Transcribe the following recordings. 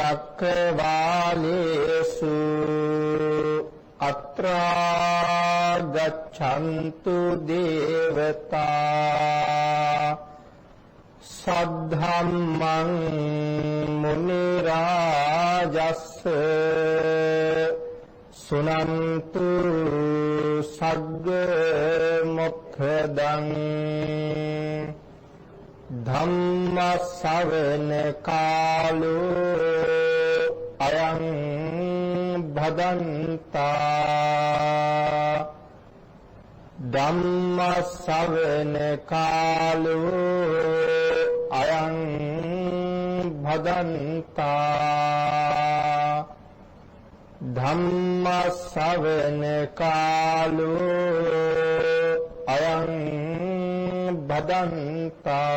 චක්කවාලේසු අත්‍රා ගච්ඡන්තු දේවතා සද්ධම්මං මුනි රාජස්ස සුනන්තු සග්ග මොක්ඛදං ධම්ම ශ්‍රවණ කාලෝ අයං භදන්තා ධම්ම ශ්‍රවණ කාලෝ අයං භදන්තා ධම්ම ශ්‍රවණ කාලෝ අයං භදන්තා.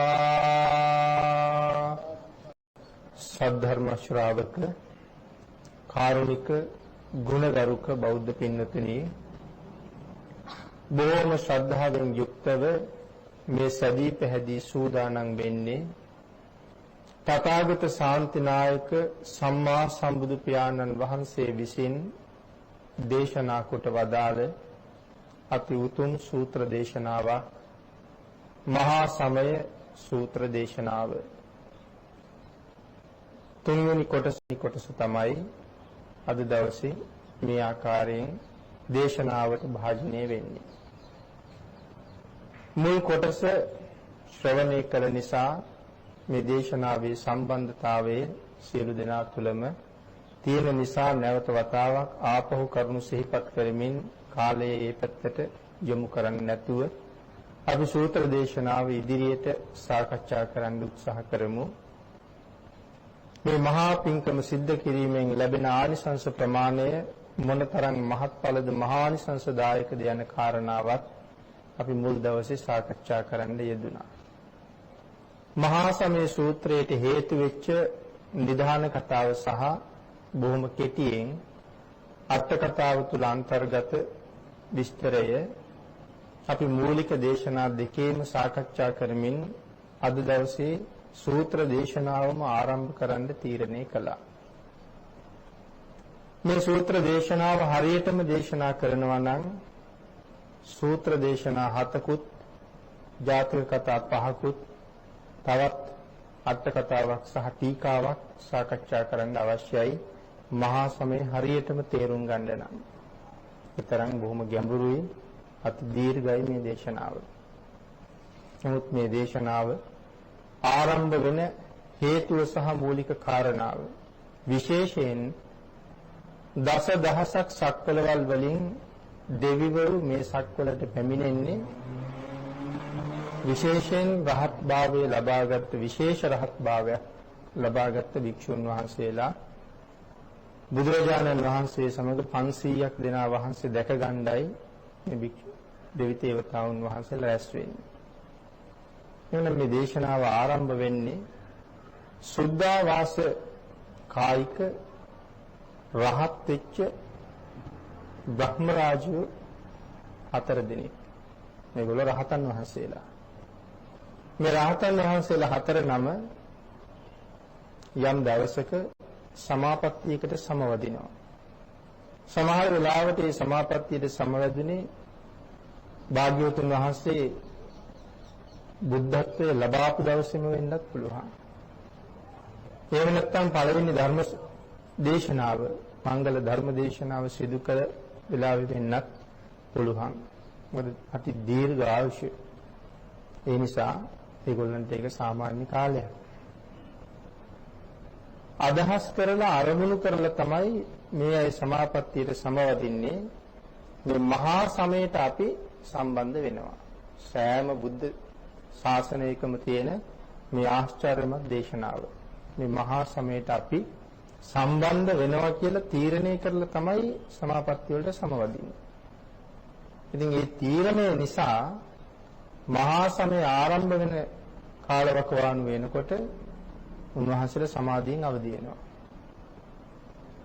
සද්ධර්ම ශ්‍රාවක කාරුණික ගුණගරුක බෞද්ධ පින්නතුනි, බොහොම ශ්‍රද්ධාවෙන් යුක්තව මේ සදී පැහැදී සූදානම් වෙන්නේ තථාගත ශාන්තිනායක සම්මා සම්බුදු පියාණන් වහන්සේ විසින් දේශනා කොට වදාළ අති උතුම් සූත්‍ර දේශනාවක්, මහා සමය සූත්‍ර දේශනාව. තුන්වෙනි කොටස තමයි අද දවසේ මේ ආකාරයෙන් දේශනාවට භාජනය වෙන්නේ. මුල් කොටස ශ්‍රවණය කළ නිසා මේ දේශනාවේ සම්බන්ධතාවයේ සියලු දෙනා තුළම තියෙන නිසා නැවත වතාවක් ආපහු කරුණු සිහිපත් කරමින් කාලයේ ඒ පැත්තට යොමු කරන්නේ නැතුව අපි සූත්‍ර දේශනාව ඉදිරියට සාකච්ඡා කරන්න උත්සාහ කරමු. මේ මහා පිංකම සිද්ධ කිරීමෙන් ලැබෙන ආනිසංස ප්‍රමාණය මොනතරම් මහත්ඵලද මහානිසංසදායකද යන කාරණාවත් අපි මුල් දවසේ සාකච්ඡා කරන්න යෙදුණා. මහා සමය සූත්‍රයට හේතු වෙච්ච නිධාන කතාව සහ බොහොම කෙටියෙන් අට කතාව තුල අන්තර්ගත විස්තරය අපි මූලික දේශනා දෙකේම සාකච්ඡා කරමින් අද දවසේ සූත්‍ර දේශනාවම ආරම්භ කරන්න තීරණය කළා. මේ සූත්‍ර දේශනාව හරියටම දේශනා කරනවා නම් සූත්‍ර දේශනා 7කුත්, ජාතක කතා 5කුත්, තවත් අට කතාවක් සහ ටීකාවක් සාකච්ඡා කරන්න අවශ්‍යයි. මහා සමය හරියටම තේරුම් ගන්න නම් ඊතරම් බොහොම ගැඹුරුයි, අති දීර්ඝයි මේ දේශනාව. නමුත් මේ දේශනාව ආරම්භ වෙන හේතුව සහ මූලික කාරණාව විශේෂයෙන් දසදහසක් සක්වලවල් වලින් දෙවිවරු මේ සක්වලට පැමිණෙන්නේ විශේෂයෙන් රහත් භාවය ලබාගත් විශේෂ රහත් භාවයක් ලබාගත් භික්ෂුන් වහන්සේලා බුදුරජාණන් වහන්සේ සමග 500ක් දෙනා වහන්සේ දැක ගන්නයි මේ දෙවි දේවතාවුන් වහන්සේලා රැස් වෙන්නේ. එවනම් මේ දේශනාව ආරම්භ වෙන්නේ සුද්ධාවාස කායික රහත් වෙච්ච බ්‍රහ්ම රාජු 4 දෙනෙක්. මේගොල්ලෝ රහතන් වහන්සේලා. මේ රහතන් වහන්සේලා 4 නම යම් දවසක සමාපත්තියකට සමවදිනවා. සමහර වෙලාවට මේ සමාපත්තියට සමවැදුනේ භාග්‍යවතුන් වහන්සේ බුද්ධත්වයේ ලබාපු දවසේම වෙන්නත් පුළුවන්. එහෙම නැත්නම් පළවෙනි ධර්ම දේශනාව, මංගල ධර්ම දේශනාව සිදු කළ වෙලාවෙ වෙන්නත් පුළුවන්. මොකද අති දීර්ඝ ආයුෂ. ඒ නිසා ඒගොල්ලන්ට ඒක සාමාන්‍ය කාලයක්. අදහස් කරලා අරමුණු කරලා තමයි මේ අය සමාපත්තියට සමවදින්නේ. මේ මහා සමයට අපි සම්බන්ධ වෙනවා. සෑම බුද්ධ ශාසනයකම තියෙන මේ ආශ්චර්යමත් දේශනාව. මේ මහා සමයට අපි සම්බන්ධ වෙනවා කියලා තීරණය කරලා තමයි සමාපත්තිය වලට සමවදින්නේ. ඉතින් මේ තීරණය නිසා මහා සමය ආරම්භ වෙන කාලවකවානු වෙනකොට උන්වහන්සේලා සමාධියෙන් අවදි වෙනවා.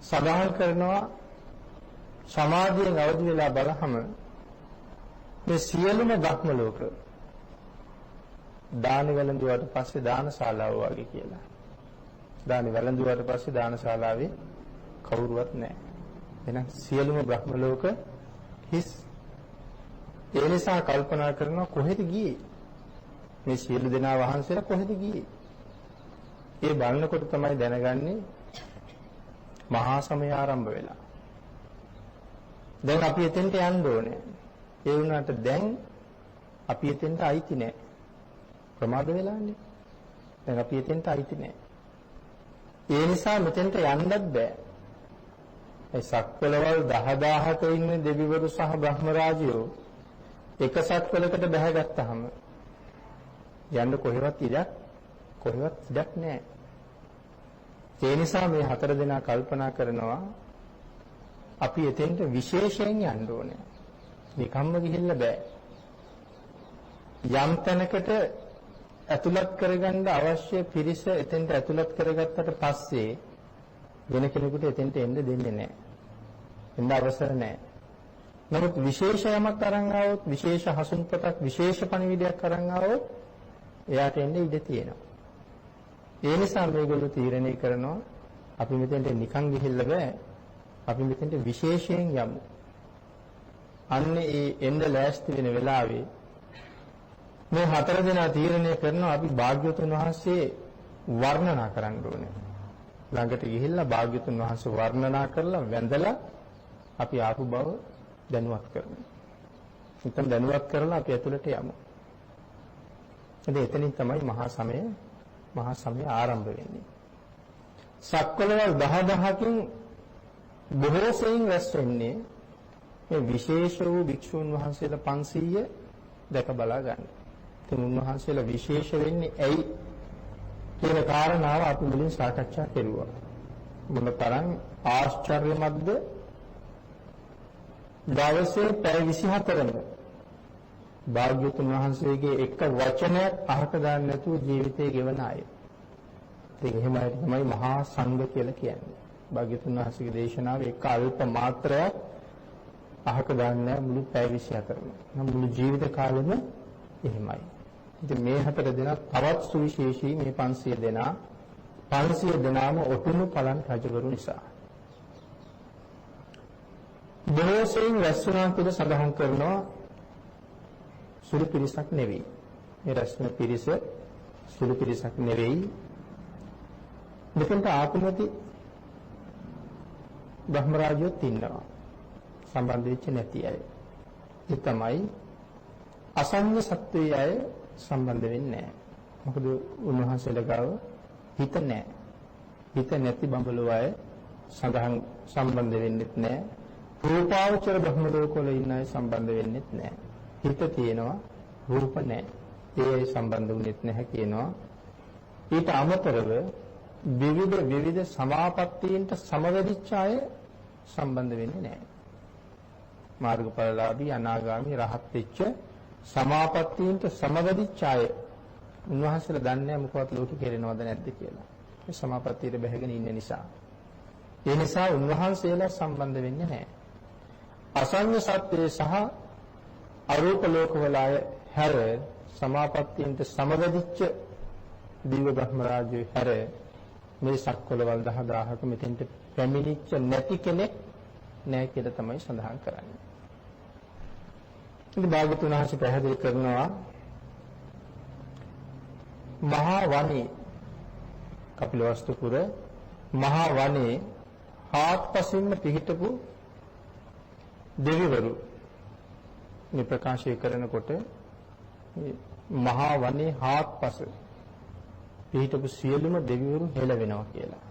සදාහන් කරනවා සමාධියෙන් අවදි වෙලා බලහම මේ සියලුම ධර්ම ලෝක දාන වළඳුවාට පස්සේ දානශාලාව වගේ කියලා. දානි වළඳුවාට පස්සේ දානශාලාවේ කවුරුවත් නැහැ. එහෙනම් සියලුම බ්‍රහ්ම ලෝක හිස්. ඒ නිසා කල්පනා කරනවා කොහෙද ගියේ? මේ සියලු දෙනා වහන්සේලා කොහෙද ගියේ? ඒ බලනකොට තමයි දැනගන්නේ මහා සමය ආරම්භ වෙලා. දැන් අපි එතෙන්ට යන්න ඕනේ. ඒ වුණාට දැන් අපි එතෙන්ට අයිති නැහැ. ප්‍රමාද වෙලානේ. දැන් අපි එතෙන්ට අයිති නැහැ. ඒ නිසා මෙතෙන්ට යන්නත් බෑ. ඒ සක්වලවල් 10000ක ඉන්න දෙවිවරු සහ බ්‍රහ්ම රාජයෝ එක සක්වලකට බැහැගත්තාම යන්න කොහෙවත් ඉඩක් නැහැ. ඒ නිසා මේ 4 දෙනා කල්පනා කරනවා අපි එතෙන්ට විශේෂයෙන් යන්න ඕනේ. නිකම්ම ගිහිල්ලා බෑ. යම් තැනකට ඇතුළත් කරගන්න අවශ්‍ය පිරිස එතෙන්ට ඇතුළත් කරගත්තට පස්සේ වෙන කෙනෙකුට එතෙන්ට එන්න දෙන්නේ නැහැ. එන්න අවසර නැහැ. නමුත් විශේෂ යමක් අරන් ආවොත්, විශේෂ හසුන්පතක්, විශේෂ පණිවිඩයක් අරන් ආවොත් එයාට එන්න ඉඩ තියෙනවා. ඒ නිසා මේගොල්ලෝ තීරණය කරනවා අපි මෙතෙන්ට නිකන් ගිහිල්ලා බෑ. අපි මෙතෙන්ට විශේෂයෙන් යමු. අන්න ඒ එන්න ලෑස්ති වෙන වෙලාවේ මේ 4 දෙනා තීරණය කරනවා අපි භාග්‍යවතුන් වහන්සේ වර්ණනා කරන්න ඕනේ. ළඟට ගිහිල්ලා භාග්‍යවතුන් වහන්සේ වර්ණනා කරලා වැඳලා අපි ආපු බව දැනුවත් කරමු. ඉතින් දැනුවත් කරලා අපි ඇතුළට යමු. එතනින් තමයි මහා සමය ආරම්භ වෙන්නේ. සක්වලවල් 10000කින් බොහෝ සෙයින් රැස් වෙන්නේ මේ විශේෂ වූ භික්ෂුන් වහන්සේලා 500 දැක බලා ගන්න. ඉතින් උන්වහන්සේලා විශේෂ වෙන්නේ ඇයි කියන කාරණාව අපි මුලින් සාකච්ඡා කෙරුවා. මොන තරම් ආශ්චර්යමත්ද? දවසේ පැය 24ම භාග්‍යවතුන් වහන්සේගේ එක වචනයක් අහක දාන්න නැතුව ජීවිතේ ගෙවන අය. ඉතින් එහෙම අය තමයි මහා සංඝ කියලා කියන්නේ. භාග්‍යවතුන් වහන්සේගේ දේශනාවේ එක අල්ප මාත්‍රයක් අහක දාන්නේ මුළු පැය 24ම. නම් මුළු ජීවිත කාලෙම එහෙමයි. ඉතින් මේ 4 දෙනා තවත් සුවිශේෂී මේ 500 දෙනා 500 දෙනාම ඔටුනු පලන් රජවරු නිසා. බොහෝසෙයින් රැස්වුණා කියලා සඳහන් කරනවා සුළු පිරිසක් නෙවෙයි. මේ රැස්වෙන පිරිස සුළු පිරිසක් නෙවෙයි. මෙතනට ආපුමති බ්‍රහ්ම රාජයොත් ඉන්නවා. සම්බන්ධ වෙච්ච නැති අය. ඒ තමයි අසංග සත්වයේ අය සම්බන්ධ වෙන්නේ නැහැ. මොකද උන්වහන්සේලා ගාව හිත නැහැ. හිත නැති බඹලෝ අය සම්බන්ධ වෙන්නෙත් නැහැ. රූපාවචර බ්‍රහ්ම ලෝකවල ඉන්න අය සම්බන්ධ වෙන්නෙත් නැහැ. හිත තියෙනවා රූප නැහැ. ඒ අය සම්බන්ධ වුණෙත් නැහැ කියනවා. ඊට අමතරව විවිධ සමාපත්තීන්ට සමවැදිච්ච අය සම්බන්ධ වෙන්නේ නැහැ. මාර්ගඵලලාභී අනාගාමී රහත් වෙච්ච සමාපත්තීන්ට සමවැදිච්ච අය උන්වහන්සේලා දන්නේ නැහැ මොකවත් ලෝකෙ කෙරෙනවද නැද්ද කියලා. මේ සමාපත්තියට බැහැගෙන ඉන්න නිසා. ඒ නිසා උන්වහන්සේලා සම්බන්ධ වෙන්නේ නැහැ. අසංග සත්‍යය සහ අරූප ලෝකවල අය හැර සමාපත්තියට සමවැදිච්ච දිව්‍ය බ්‍රහ්ම රාජ්‍යය හැර මේ සක්වලවල් 10000ක මෙතෙන්ට පැමිණිච්ච නැති කෙනෙක් නැහැ කියලා තමයි සඳහන් කරන්නේ. ඉතින් භාගතුන් වහන්සේ පැහැදිලි කරනවා මහා වනේ කපිලවස්තුපුර මහා වනේ හාත්පසින්ම පිහිටපු දෙවිවරු මේ ප්‍රකාශය කරනකොට මහා වනේ හාත්පස පිහිටපු සියලුම දෙවිවරු හෙළ වෙනවා කියලා.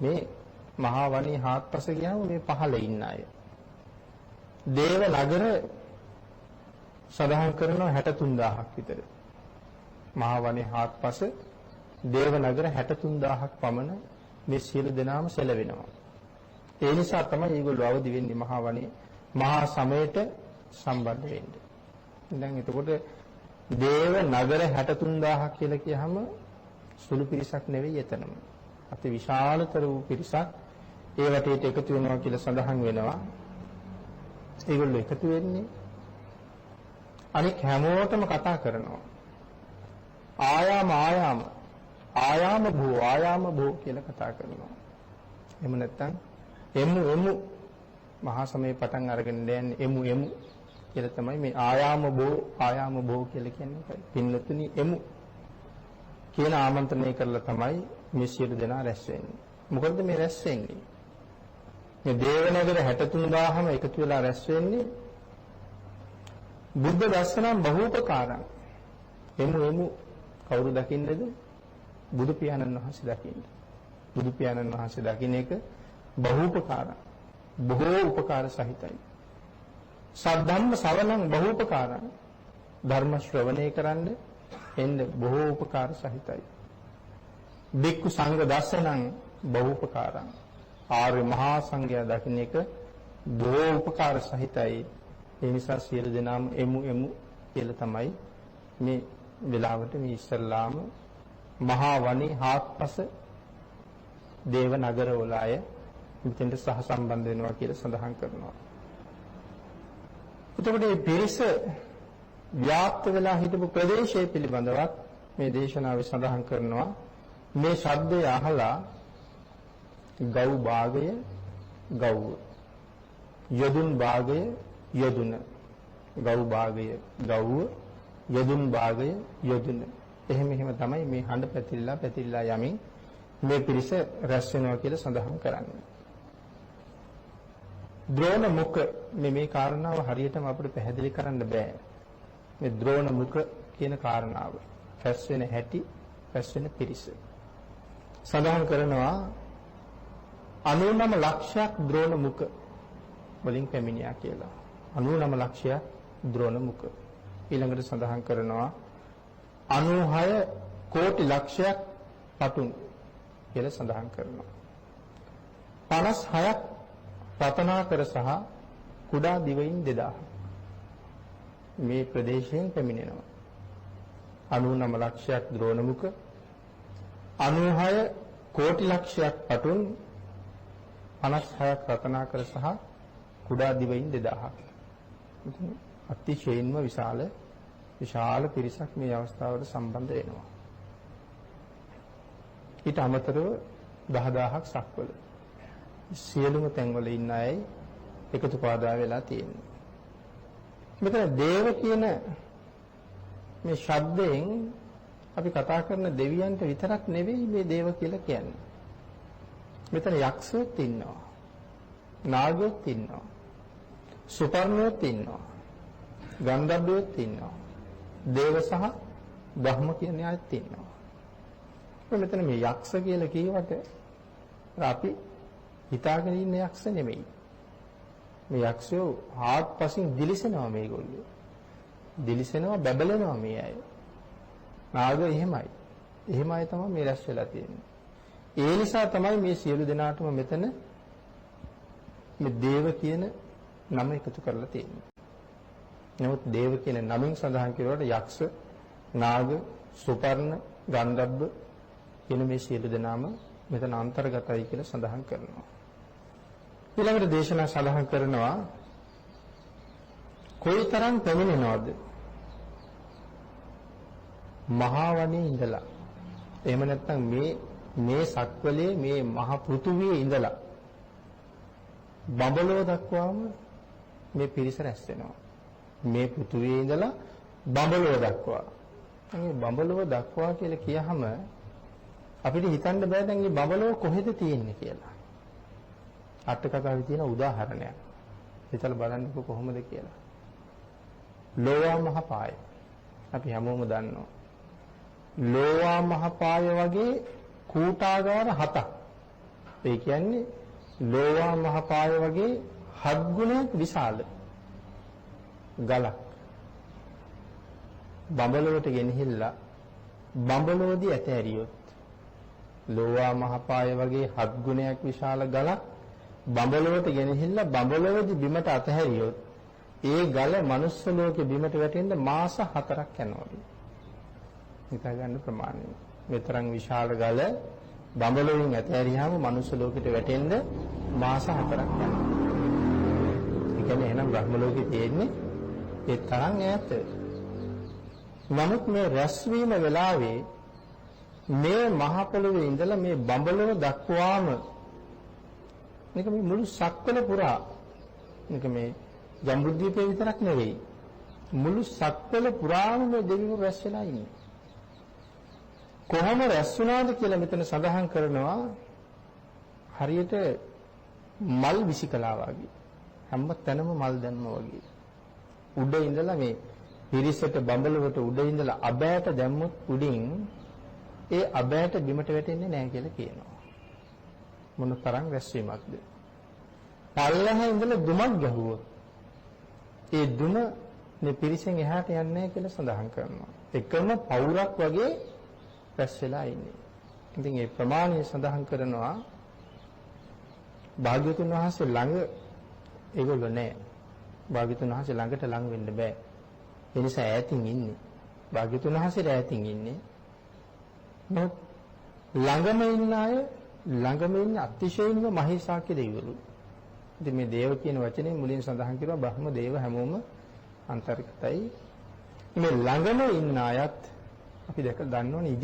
මේ මහා වනේ හාත්පස කියනවා මේ පහළ ඉන්න අය. දේව නගර සඳහන් කරනවා 63000ක් විතර. මහා වනේ හාත්පස දේව නගර 63000ක් පමණ මේ සියලු දෙනාම සැලවෙනවා. ඒ නිසා තමයි මේගොල්ලෝ අවදි වෙන්නේ මහා වනේ මහා සමයට සම්බන්ධ වෙන්නේ. දැන් එතකොට දේව නගර 63000ක් කියලා කියහම සුළු පිරිසක් නෙවෙයි එතනම. අති විශාලතර වූ පිරිසක් ඒ වටේට එකතු වෙනවා කියලා සඳහන් වෙනවා. ඒගොල්ලෝ එකතු වෙන්නේ අනික හැමෝටම කතා කරනවා. ආයාම ආයාම භෝ කියලා කතා කරනවා. එහෙම නැත්නම් එමු මහා සමයේ පටන් අරගෙන යන්නේ එමු කියලා තමයි මේ ආයාම භෝ කියලා කියන්නේ. පින්වතුනි එමු කියන ආමන්ත්‍රණය කරලා තමයි මේ සියලු දෙනා රැස් වෙන්නේ. මොකද මේ රැස් වෙන්නේ? මේ දේවනගර 63000ම එකතු වෙලා රැස් වෙන්නේ බුද්ධ දර්ශනම් බහූපකාරං. එමු කවුරු දකින්නද? බුදු පියාණන් වහන්සේ දකින්න. බුදු පියාණන් වහන්සේ දකින්න එක බහූපකාරං. බොහෝ උපකාර සහිතයි. සද්ධම්ම ශ්‍රවණං බහූපකාරං. ධර්ම ශ්‍රවණය කරන්න එන්න බොහෝ උපකාර සහිතයි. බික්කු සංඝ දර්ශනං බහූපකාරං. ආර්ය මහා සංඝයා දකින්න එක බොහෝ උපකාර සහිතයි. ඒ නිසා සියලු දෙනාම එමු කියලා තමයි මේ වෙලාවට මේ ඉස්සල්ලාම මහා වනේ හාත්පස දේව නගරවල අය මෙතෙන්ට සහසම්බන්ධ වෙනවා කියලා සඳහන් කරනවා. එතකොට මේ පිරිස ව්‍යාප්ත වෙලා හිටපු ප්‍රදේශය පිළිබඳවත් මේ දේශනාවේ සඳහන් කරනවා. මේ ශබ්දය අහලා ගව් භාගය ගව්ව, යදුන් භාගය යදුන, ගව් භාගය ගව්ව, යදුන් භාගය යදුන. එහෙම තමයි මේ හඬ පැතිරිලා යමින් මේ පිරිස රැස් වෙනවා කියලා සඳහන් කරන්නේ. ද්‍රෝණ මුඛ මේ කාරණාව හරියටම අපිට පැහැදිලි කරන්න බෑ. මේ ද්‍රෝණ මුඛ කියන කාරණාව රැස් වෙන හැටි, රැස් වෙන පිරිස සඳහන් කරනවා 99 ලක්ෂයක් ද්‍රෝණ මුඛ වලින් පැමිණියා කියලා. 99 ලක්ෂයක් ද්‍රෝණ මුඛ. ඊළඟට සඳහන් කරනවා 96 කෝටි ලක්ෂයක් පතුන් කියලා සඳහන් කරනවා. 56ක් රතනාකර සහ කුඩා දිවයින් 2000 මේ ප්‍රදේශයෙන් පැමිණෙනවා. 99 ලක්ෂයක් ද්‍රෝණ මුඛ, 96 කෝටි ලක්ෂයක් පතුන්, 56ක් රතනාකර සහ කුඩා දිවයින් 2000ක්. අතිශයින්ම විශාල පිරිසක් මේ අවස්ථාවට සම්බන්ධ වෙනවා. ඊට අමතරව 10000ක් සක්වල සියලුම තැන්වල ඉන්න අය එකතු පාදා වෙලා තියෙනවා. මෙතන දේව කියන මේ ශබ්දයෙන් අපි කතා කරන දෙවියන්ට විතරක් නෙවෙයි මේ දේව කියලා කියන්නේ. මෙතන යක්ෂයෝත් ඉන්නවා, නාගයෝත් ඉන්නවා, සුපර්ණයෝත් ඉන්නවා, ගන්ධබ්බයෝත් ඉන්නවා, දේව සහ බ්‍රහ්ම කියන අයත් ඉන්නවා. මෙතන මේ යක්ෂ කියලා කියවට අපි හිතාගෙන ඉන්න යක්ෂ නෙමෙයි. මේ යක්ෂයෝ ආත්පසින් දිලිසෙනවා මේගොල්ලෝ. දිලිසෙනවා, බැබලෙනවා මේ අය. නාග එහෙමයි. එහෙම අය තමයි මේ රැස් වෙලා තියෙන්නේ. ඒ නිසා තමයි මේ සියලු දෙනාටම මෙතන මේ දේව කියන නම එකතු කරලා තියෙන්නේ. නමුත් දේව කියන නමින් සඳහන් කරුවාට යක්ෂ, නාග, සුපර්ණ, ගන්ධබ්බ කියන මේ සියලු දෙනාම මෙතන අන්තර්ගතයි කියලා සඳහන් කරනවා. ඊළඟට දේශනා සඳහන් කරනවා කොයිතරම් පැමිණෙනවද මහා වනේ ඉඳලා, එහෙම නැත්නම් මේ සක්වලේ මේ මහ පෘථුවියේ ඉඳලා බඹලෝ දක්වාම මේ පිරිස රැස් වෙනවා. මේ පෘථුවියේ ඉඳලා බඹලෝ දක්වා. මේ බඹලෝ දක්වා කියලා කියහම අපිට හිතන්න බෑ දැන් මේ බඹලෝ කොහෙද තියෙන්නේ කියලා. අට කතාවේ තියෙන උදාහරණයක්. හිතලා බලන්නකෝ කොහොමද කියලා. ලෝවා මහපාය. අපි හැමෝම දන්නවා. ලෝවා මහපාය වගේ කූටාගාර 7ක්. ඒ කියන්නේ ලෝවා මහපාය වගේ 7 ගුණයක් විශාල ගලක් බඹලොවට ගෙනහිල්ලා බඹලොවදී ඇතෑරියොත් ලෝවා මහපාය වගේ 7 ගුණයක් විශාල ගලක් බඹලොවට ගෙනහිල්ලා බඹලොවදී බිමට අතහැරියොත් ඒ ගල මනුස්ස ලෝකෙ බිමට වැටෙන්න මාස 4ක් යනවලු. හිතා ගන්න ප්‍රමාණය. මෙතරම් විශාල ගල බඹලොවෙන් ඇතෑරියාම මනුස්ස ලෝකෙට වැටෙන්න මාස 4ක් යනවා. ඒ කියන්නේ එහෙනම් බ්‍රහ්ම ලෝකෙ තියෙන්නේ ඒ තරම් ඈත. නමුත් මේ රැස්වීම වෙලාවේ මේ මහ පොළොවේ ඉඳලා මේ බඹලොව දක්වාම මේක මේ මුළු සක්වල පුරා මේක මේ ජම්බුද්වීපේ විතරක් නෙවෙයි මුළු සක්වල පුරාම මේ දෙවිවරු රැස් වෙලා ඉන්නේ. කොහොම රැස් වුණාද කියලා මෙතන සඳහන් කරනවා හරියට මල් විසිකලා වගේ. හැම තැනම මල් දැම්මා වගේ. උඩ ඉඳලා මේ පිරිසට බඹලවට උඩ ඉඳලා අබෑට දැම්මොත් උඩින් ඒ අබෑට බිමට වැටෙන්නේ නැහැ කියලා කියනවා. මොන තරම් රැස්වීමක්ද? පල්ලෙහා ඉඳලා දුමක් ගැහුවොත් ඒ දුම මේ පිරිසෙන් එහාට යන්නේ නැහැ කියලා සඳහන් කරනවා. එකම පවුරක් වගේ රැස් වෙලා ඉන්නේ. ඉතින් ඒ ප්‍රමාණය සඳහන් කරනවා භාග්‍යවතුන් වහන්සේ ළඟ ඒගොල්ලෝ නැහැ. භාග්‍යවතුන් වහන්සේ ළඟට ලං වෙන්න බෑ. ඒ නිසා ඈතින් ඉන්නේ. භාග්‍යවතුන් වහන්සේට ඈතින් ඉන්නේ. නමුත් ළඟම ඉන්න අය ළඟම ඉන්න අතිශයින්ම මහේසාක්‍ය දෙවිවරු. ඉතින් මේ දේව කියන වචනේ මුලින් සඳහන් කරනවා බ්‍රහ්ම දේව හැමෝම අන්තර්ගතයි. මේ ළඟම ඉන්න අයත් අපි දැක දන්නවනේ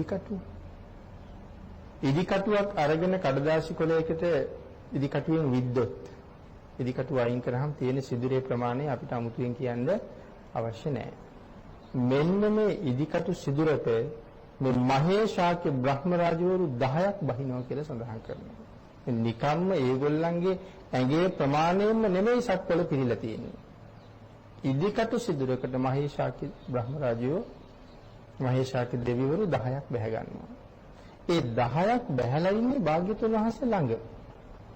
ඉදිකටුවක් අරගෙන කඩදාසි කොලයකට ඉදිකටුවෙන් විද්දොත් ඉදිකටුව අයින් කරාම තියෙන සිදුරේ ප්‍රමාණය අපිට අමුතුවෙන් කියන්න අවශ්‍ය නැහැ. මෙන්න මේ ඉදිකටු සිදුරට මේ මහේශාක්‍ය බ්‍රහ්ම රාජවරු 10ක් බහිනවා කියලා සඳහන් කරනවා. නිකම්ම ඒගොල්ලන්ගේ ඇඟේ ප්‍රමාණයෙන්ම නෙමෙයි සක්වල පිරීලා තියෙන්නේ. ඉදිකටු සිදුරකට මහේශාක්‍ය බ්‍රහ්ම රාජයෝ මහේශාක්‍ය දෙවිවරු 10ක් බැහැ ගන්නවා. ඒ 10ක් බැහැලා ඉන්නේ භාග්‍යතුන් වහන්සේ ළඟ.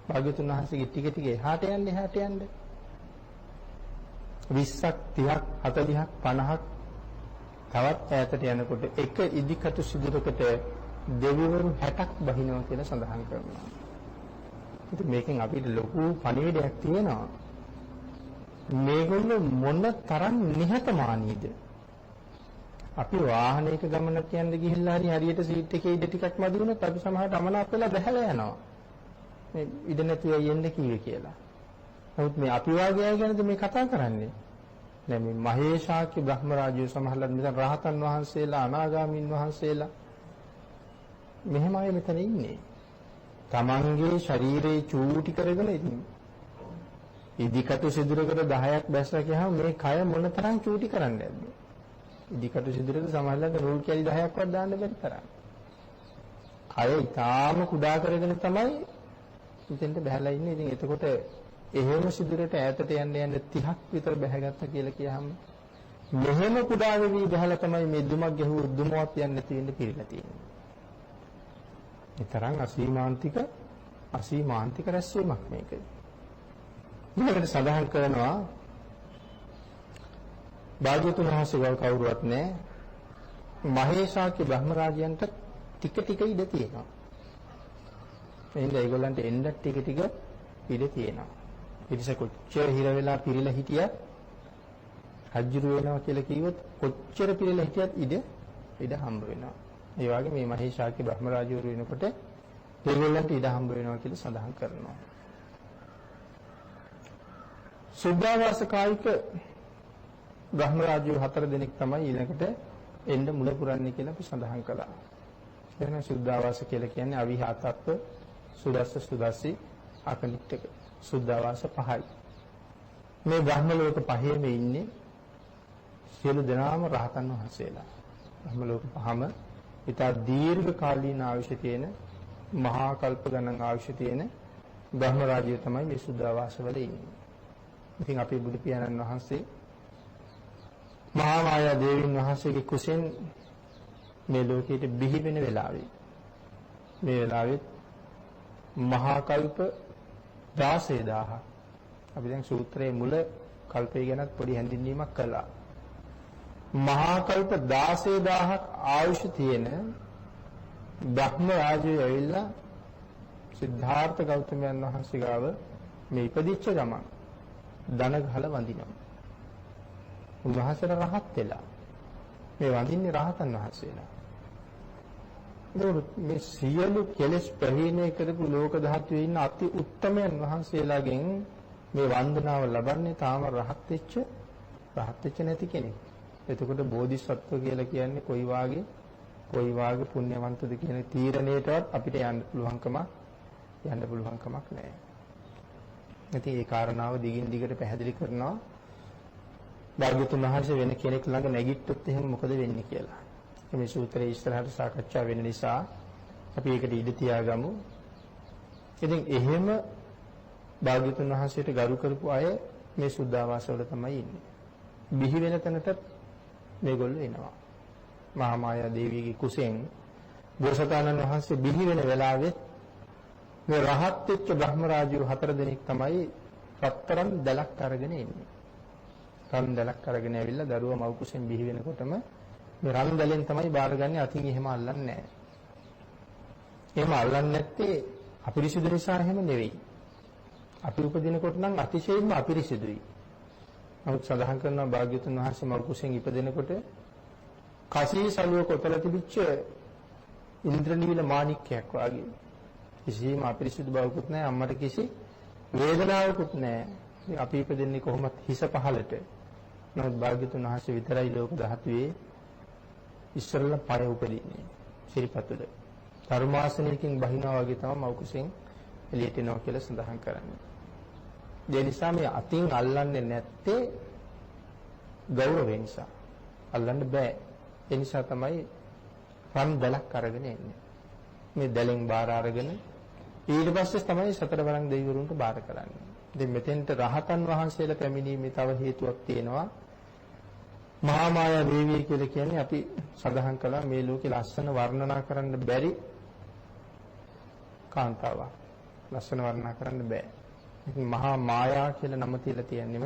භාග්‍යතුන් වහන්සේගේ ටික එහාට යන්න 20ක් 30ක් 40ක් 50ක් තවත් ඈතට යනකොට එක ඉදිකටු සිදුරකට දෙවිවරු 60ක් බහිනවා කියලා සඳහන් කරනවා. ඉතින් මේකෙන් අපිට ලොකු පණිවිඩයක් තියෙනවා. මේගොල්ලෝ මොන තරම් නිහතමානීද? අපි වාහනයක ගමනක් යන්න ගිහිල්ලා හරියට සීට් එකේ ඉඳ ටිකක් මදි වුණොත් අපි සමහරට අමනාප වෙලා බහැලා යනවා. මේ ඉඳ නැතුව යන්න කිව්වේ කියලා. නමුත් මේ අපි වාගේ අය ගැනද මේ කතා කරන්නේ? දැන් මේ මහේශාක්‍ය බ්‍රහ්ම රාජ්‍ය සමහරවිට මෙතන රහතන් වහන්සේලා අනාගාමීන් වහන්සේලා මෙහෙම අය මෙතන ඉන්නේ. තමන්ගේ ශරීරේ චූටි කරගෙන ඉතින් ඉදිකටු සිදුරකට 10ක් බැස්සලා කියහම මේ කය මොනතරම් චූටි කරන්නද? ඉදිකටු සිදුරකට සමහරවිට රෝල් කැලි 10ක්වත් දාන්න බැරි තරම්. කය ඊටාම කුඩා කරගෙන තමයි ඉතින්ට බහැලා ඉන්නේ. ඉතින් එතකොට එහෙම සිදුරට ඈතට යන්න 30ක් විතර බැහැගත්තා කියලා කියහම මෙහෙම කුඩා වෙවි බහැලා තමයි මේ දුමක් ගැහුවොත් දුමවත් යන්නේ නැති වෙන්න පිළිලා තියෙන්නේ. ඒ තරම් අසීමාන්තික රැස්වීමක් මේක. ඊළඟට සඳහන් කරනවා භාග්‍යවතුන් වහන්සේ කවුරුවත් නැහැ. මහේශාක්‍ය බ්‍රහ්ම රාජයන්ට ටික ඉඩ තියෙනවා. එහෙනම් ඒගොල්ලන්ට එන්න ටික ඉඩ තියෙනවා. පිරිස කොච්චර හිර වෙලා පිරීලා හිටියත් රජ්ජුරු වෙනවා කියලා කිව්වොත් කොච්චර පිරීලා හිටියත් ඉඩ හම්බ වෙනවා. ඒ වගේ මේ මහේශාක්‍ය බ්‍රහ්ම රාජවරු වෙනකොට ඒගොල්ලන්ට ඉඩ හම්බ වෙනවා කියලා සඳහන් කරනවා. සුද්ධාවාස කායික බ්‍රහ්ම රාජවරු 4 දෙනෙක් තමයි ඊළඟට එන්න මුල පුරන්නේ කියලා අපි සඳහන් කළා. එහෙනම් සුද්ධාවාස කියලා කියන්නේ අවිහාතත්ව සුදස්සි අකනිට්ඨක සුද්ධාවාස 5යි. මේ බ්‍රහ්ම ලෝක 5ෙම ඉන්නේ සියලු දෙනාම රහතන් වහන්සේලා. බ්‍රහ්ම ලෝක 5ම ඉතා දීර්ඝ කාලීන ආයුෂ තියෙන මහා කල්ප ගණන් ආයුෂ තියෙන බ්‍රහ්ම රාජ්‍යය තමයි මේ සුද්ධාවාස වල ඉන්නේ. ඉතින් අපේ බුදු පියාණන් වහන්සේ මහා මායා දේවීන් වහන්සේගේ කුසෙන් මේ ලෝකෙට බිහි වෙන වෙලාවේ මේ වෙලාවෙත් මහා කල්ප 16000 අපි දැන් සූත්‍රයේ මුල කල්පය ගැනත් පොඩි හැඳින්වීමක් කළා. මහා කල්ප 16000ක් ආයුෂ තියෙන බ්‍රහ්ම රාජය ඇවිල්ලා සිද්ධාර්ථ ගෞතමයන් වහන්සේ ගාව මේ ඉපදිච්ච ගමන් දන ගහලා වඳිනවා. උන්වහන්සේලා රහත් වෙලා මේ වඳින්නේ රහතන් වහන්සේලා. මේ සියලු කෙලෙස් ප්‍රහීණය කරපු ලෝක ධාතුවේ ඉන්න අති උත්තමයන් වහන්සේලාගෙන් මේ වන්දනාව ලබන්නේ තාම රහත් වෙච්ච නැති කෙනෙක්. එතකොට බෝධිසත්ව කියලා කියන්නේ කොයි වාගේ කොයි වාගේ පුණ්‍යවන්තද කියන තීරණයටවත් අපිට යන්න පුළුවන්කමක් නැහැ. ඉතින් ඒ කාරණාව දිගින් දිගට පැහැදිලි කරනවා. භාග්‍යවතුන් වහන්සේ වෙන කෙනෙක් ළඟ නැගිට්ටොත් එහෙම මොකද වෙන්නේ කියලා. මේ සූත්‍රයේ ඉස්සරහට සාකච්ඡා වෙන නිසා අපි ඒකට ඉඩ තියාගමු. ඉතින් එහෙම භාග්‍යවතුන් වහන්සේට ගරු කරපු අය මේ සුද්ධාවාසවල තමයි ඉන්නේ. බිහි වෙන තැනට මේගොල්ලෝ එනවා. මහා මායා දේවියගේ කුසෙන් බෝසතාණන් වහන්සේ බිහි වෙන වෙලාවෙත් මේ රහත් වෙච්ච බ්‍රහ්ම රාජ්‍යෝ 4 දෙනෙක් තමයි රත්තරන් දැලක් අරගෙන ඉන්නේ. රන් දැලක් අරගෙන ඇවිල්ලා දරුවා මව් කුසෙන් බිහි වෙනකොටම මේ රන් දැලෙන් තමයි බාරගන්නේ. අතින් එහෙම අල්ලන්නේ නැහැ. එහෙම අල්ලන්නේ නැත්තේ අපිරිසිදු නිසා එහෙම නෙවෙයි. අපි උපදිනකොට නම් අතිශයින්ම අපිරිසිදුයි. නමුත් සඳහන් කරනවා භාග්‍යවතුන් වහන්සේ මව් කුසෙන් ඉපදෙනකොට කසී සලුව කොතල තිබිච්ච ඉන්ද්‍රනීල මාණික්කයක් වගේ. කිසිම අපිරිසිදු බවකුත් නැහැ. අම්මට කිසි වේදනාවකුත් නැහැ. අපි ඉපදෙන්නේ කොහොමත් හිස පහලට. නමුත් භාග්‍යවතුන් වහන්සේ විතරයි ලෝක ධාතුවේ ඉස්සරලා පය උපදින්නේ. ශිරිපතුල. ධර්මාසනයකින් බහිනවා වගේ තමයි මව් කුසෙන් එළියට එනවා කියලා සඳහන් කරන්නේ. ඒ නිසා මේ අතින් අල්ලන්නේ නැත්තේ ගෞරවය නිසා. අල්ලන්න බෑ. ඒ නිසා තමයි රන් දැලක් අරගෙන එන්නේ. මේ දැලෙන් බාර අරගෙන ඊට පස්සේ තමයි සතර වරන් දෙවිවරුන්ට බාර කරන්නේ. ඉතින් මෙතෙන්ට රහතන් වහන්සේලා පැමිණීමේ තව හේතුවක් තියෙනවා. මහා මායා දේවිය කියලා කියන්නේ අපි සඳහන් කළා මේ ලෝකේ ලස්සන වර්ණනා කරන්න බැරි කාන්තාවක්. ලස්සන වර්ණනා කරන්න බෑ. ඉතින් මහා මායා කියලා නම තියලා තියෙන්නේම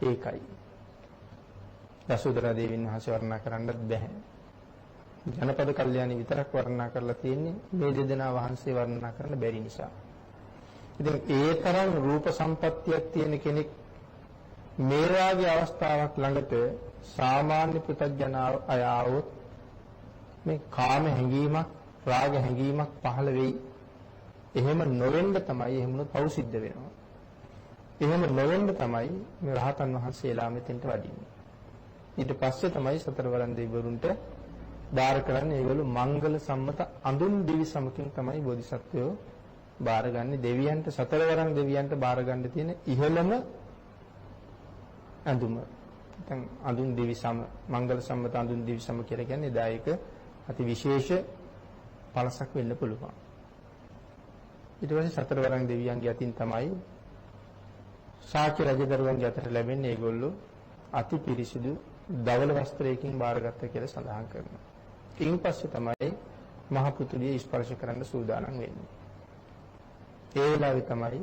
ඒකයි. යසෝදරා දේවියන් වහන්සේ වර්ණනා කරන්නත් බෑ. ජනපද කල්යාණි විතරක් වර්ණනා කරලා තියෙන්නේ මේ දෙදෙනා වහන්සේ වර්ණනා කරන්න බැරි නිසා. ඉතින් ඒ තරම් රූප සම්පත්තියක් තියෙන කෙනෙක් මේ වාගේ අවස්ථාවක් ළඟට සාමාන්‍ය පුතග්ජන අය ආවොත් මේ කාම හැඟීමක් රාග හැඟීමක් පහළ වෙයි. එහෙම නොවෙන්න තමයි එහෙමනොත් පව් සිද්ධ වෙනවා. එහෙම නොවෙන්න තමයි මේ රහතන් වහන්සේලා මෙතෙන්ට වඩින්නේ. ඊට පස්සේ තමයි සතරවරන් දෙවිවරුන්ට බාර කරන්නේ. ඒගොල්ලෝ මංගල සම්මත අඳුන් දිවි සමකින් තමයි බෝධිසත්වයෝ බාරගන්නේ. දෙවියන්ට සතරවරන් දෙවියන්ට බාරගන්න තියෙන ඉහළම අඳුම. නැත්නම් අඳුන් දිවි සම මංගල සම්මත අඳුන් දිවි සම කියලා කියන්නේ දායක අති විශේෂ පළසක් වෙන්න පුළුවන්. ඊට පස්සේ සතරවරන් දෙවියන්ගේ අතින් තමයි ශාක්‍ය රජදරුවන්ගේ අතට ලැබෙන්නේ. ඒගොල්ලෝ අති පිරිසිදු ධවල වස්ත්‍රයකින් බාරගත්ත කියලා සඳහන් කරනවා. ඊයින් පස්සේ තමයි මහ පුතුලිය ස්පර්ශ කරන්න සූදානම් වෙන්නේ. ඒ වෙලාවේ තමයි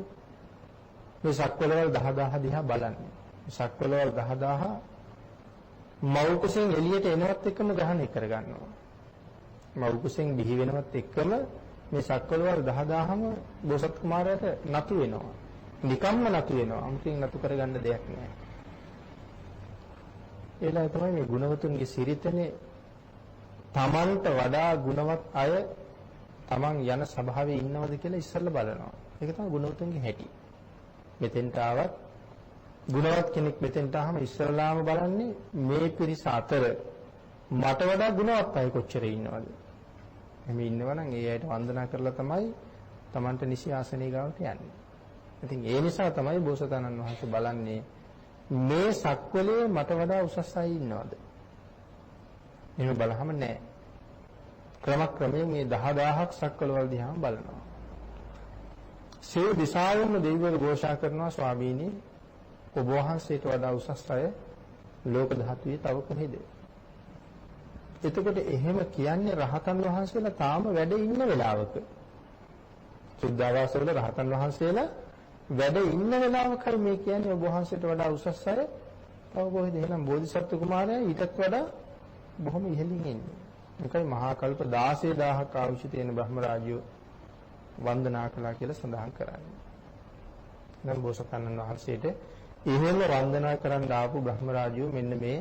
මේ සක්වලවල් 10000 දිහා බලන්නේ. සක්වලවල් 10000 මව් කුසෙන් එළියට එනවත් එක්කම ග්‍රහණය කරගන්නවා. මව් කුසෙන් බිහි වෙනවත් එක්කම මේ සක්වලවල් 10000ම බෝසත් කුමාරයාට නතු වෙනවා. නිකම්ම නතු වෙනවා. අමුතින් නතු කරගන්න දෙයක් නෑ. ඒලා තමයි මේ ගුණවතුන්ගේ සිරිතනේ තමන්ට වඩා ගුණවත් අය තමන් යන සභාවේ ඉන්නවද කියලා ඉස්සෙල්ලා බලනවා. ඒක තමයි ගුණවතුන්ගේ හැටි. මෙතෙන්ට ආවත් ගුණවත් කෙනෙක් මෙතෙන්ට ආවම ඉස්සෙල්ලාම බලන්නේ මේ පිරිස අතර මට වඩා ගුණවත් අය කොච්චර ඉන්නවද? එහේ ඉන්නවනම් ඒ අයට වන්දනා කරලා තමයි තමන්ට නිසි ආසනයේ ගාවට යන්නේ. ඉතින් ඒ නිසා තමයි බෝසතාණන් වහන්සේ බලන්නේ මේ සක්වලේ මට වඩා උසස් අය ඉන්නවද? එහෙම බලහම නැහැ. ක්‍රමක්‍රමයෙන් මේ 10000ක් සක්වලවල් දිහාම බලනවා. සිය දිසාවෙම දෙවිවරු ഘോഷා කරනවා ස්වාමීනි ඔබ වහන්සේට වඩා උසස් අය ලෝක ධාතුවේ තව කොහෙද? එතකොට එහෙම කියන්නේ රහතන් වහන්සේලා තාම වැඩ ඉන්න වෙලාවක. සුද්ධාවාසවල රහතන් වහන්සේලා වැඩ ඉන්න වෙලාවකයි මේ කියන්නේ ඔබ වහන්සේට වඩා උසස් අය තව කොහෙද? එහෙනම් බෝධිසත්ව කුමාරයා ඊටත් වඩා බොහොම ඉහළින් ඉන්නේ. ඒකයි මහා කල්ප 16000ක් ආයුෂ තියෙන බ්‍රහ්ම රාජ්‍යෝ වන්දනා කළා කියලා සඳහන් කරන්නේ. නම් බෝසතාණන් වහන්සේට ඉහළ වන්දනා කරන්න ආපු බ්‍රහ්ම රාජ්‍යෝ මෙන්න මේ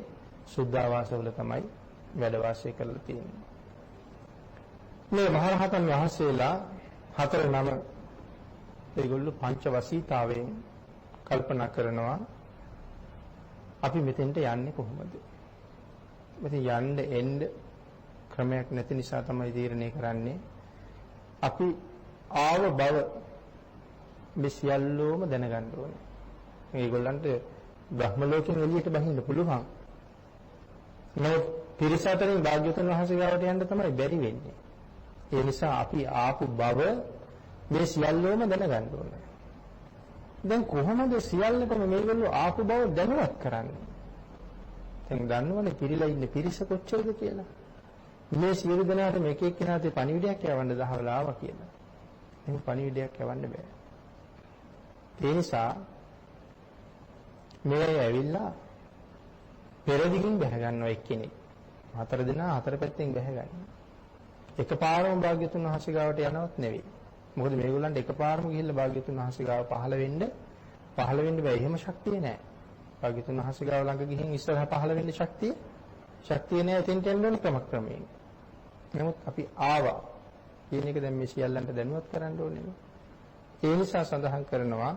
සුද්ධාවාසවල තමයි වැඩ වාසය කරලා තියෙන්නේ. මේ මහරහතන් වහන්සේලා 4 ඒගොල්ලෝ පංචවසීතාවයෙන් කල්පනා කරනවා අපි මෙතෙන්ට යන්නේ කොහොමද? මෙතෙන් යන්න එන්න ක්‍රමයක් නැති නිසා තමයි තීරණය කරන්නේ අපි ආව බව මේ සියල්ලෝම දැනගන්න ඕනේ. මේගොල්ලන්ට බ්‍රහ්ම ලෝකෙන් එළියට බහින්න පුළුවන්. නමුත් පිරිස අතරින් භාග්‍යවතුන් වහන්සේ ගාවට යන්න තමයි බැරි වෙන්නේ. ඒ නිසා අපි ආපු බව මේ සියල්ලෝම දැනගන්න ඕනේ. දැන් කොහොමද සියල්ලටම මේගොල්ලෝ ආපු බව දැනුවත් කරන්නේ? දැන් දන්නවනේ පිළිලා ඉන්නේ පිරිස කොච්චරද කියලා. මේ සියලු දෙනාට මේක එක්කෙනාට පණිවිඩයක් යවන්න දහවලා ආවා කියලා. එහෙනම් පණිවිඩයක් යවන්න බෑ. ඒ නිසා මේ ඇවිල්ලා පෙරදිගින් බැහැ ගන්නවා එක්කෙනෙක්. 4 දෙනා 4 පැත්තෙන් බැහැ ගන්නවා. එකපාරම භාග්‍යතුන් වහන්සේ ගාවට යනවත් නෙවෙයි. මොකද මේගොල්ලන්ට එකපාරම ගිහිල්ලා භාග්‍යතුන් වහන්සේ ගාව පහළ වෙන්න බෑ. එහෙම ශක්තිය නැහැ. භාග්‍යතුන් වහන්සේ ගාව ළඟ ගිහින් ඉස්සරහ පහළ වෙන්න ශක්තිය නැහැ. එතෙන්ට එන්න ඕන ක්‍රමයෙන්. නමුත් අපි ආවා කියන එක දැන් මේ සියල්ලන්ට දැනුවත් කරන්න ඕනේ. ඒ නිසා සඳහන් කරනවා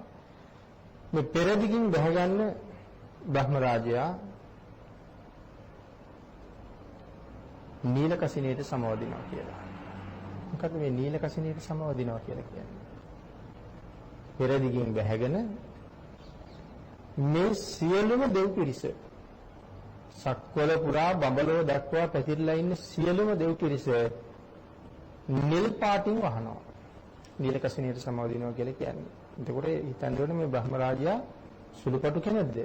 මේ පෙරදිගින් බහගන්න බ්‍රහ්ම රාජයා නීලකසිනියට සමවදිනවා කියලා. මොකද මේ නීලකසිනියට සමවදිනවා කියලා කියන්නේ? පෙරදිගින් බැහැගෙන මේ සියලුම දෙව් පිරිස සක්වල පුරා බඹලව දක්වා පැතිරලා ඉන්න සියලුම දෙව් පිරිස නිල් පාටින් වහනවා. නීලකසිනියට සමවදිනවා කියලා කියන්නේ. එතකොට හිතන්න ඕනේ මේ බ්‍රහ්ම රාජයා සුළුපටු කෙනෙක්ද?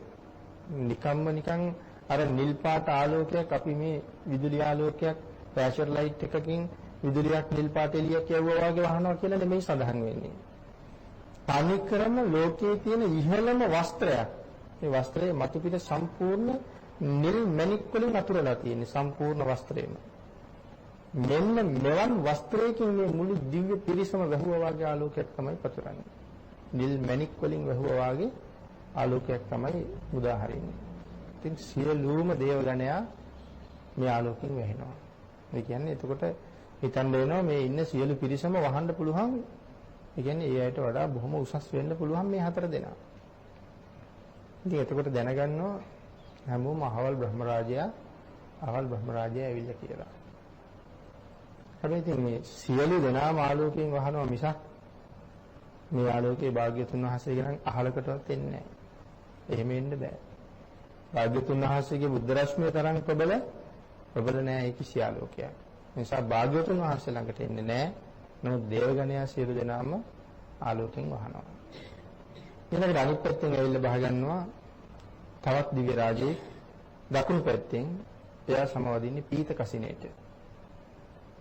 නිකන් අර නිල් පාට ආලෝකයක් අපි මේ විදුලි ආලෝකයක් ෆ්ලෑෂර් ලයිට් එකකින් විදුලියක් නිල් පාට එළියක් යවුවා වගේ වහනවා කියලා නෙමෙයි සඳහන් වෙන්නේ. තනිකරම ලෝකයේ තියෙන ඉහළම වස්ත්‍රයක්. මේ වස්ත්‍රයේ මතු පිට සම්පූර්ණ නිල් මණික් වලින් අතුරලා තියෙන සම්පූර්ණ වස්ත්‍රයම. මෙන්න මෙවන් වස්ත්‍රයකින් මේ මුළු දිව්‍ය පිරිසම වැහුවා වගේ ආලෝකයක් තමයි පතුරන්නේ. නිල් මණික් වලින් වැහුවා වගේ ආලෝකයක් තමයි උදාහරින්නේ. ඉතින් සියලුම දේවගණයා මේ ආලෝකයෙන් වැහෙනවා. ඒ කියන්නේ එතකොට හිතන්න වෙනවා මේ ඉන්න සියලු පිරිසම වහන්න පුළුවන්. ඒ කියන්නේ ඒ අයට වඩා බොහොම උසස් වෙන්න පුළුවන් මේ 4 දෙනා. ඉතින් එතකොට දැනගන්නවා හැමෝම අහවල් බ්‍රහ්ම රාජයා ඇවිල්ලා කියලා. හැබැයි ඉතින් මේ සියලු දෙනාම ආලෝකයෙන් වහනවා මිසක් මේ ආලෝකයේ භාග්‍යතුන් වහන්සේ ගැන අහලකටවත් එන්නේ නැහැ. එහෙම එන්න බෑ. භාග්‍යතුන් වහන්සේගේ බුද්ධ රශ්මිය තරම් ප්‍රබල නෑ ඒ කිසි ආලෝකයක්. ඒ නිසා භාග්‍යතුන් වහන්සේ ළඟට එන්නේ නෑ. නමුත් දේවගණයා සියලු දෙනාම ආලෝකයෙන් වහනවා. ඊළඟට අනිත් පැත්තෙන් ඇවිල්ලා බහ ගන්නවා තවත් දිව්‍ය රාජයෙක් දකුණු පැත්තෙන් එයා සමවදින්නේ පීත කසිනේට.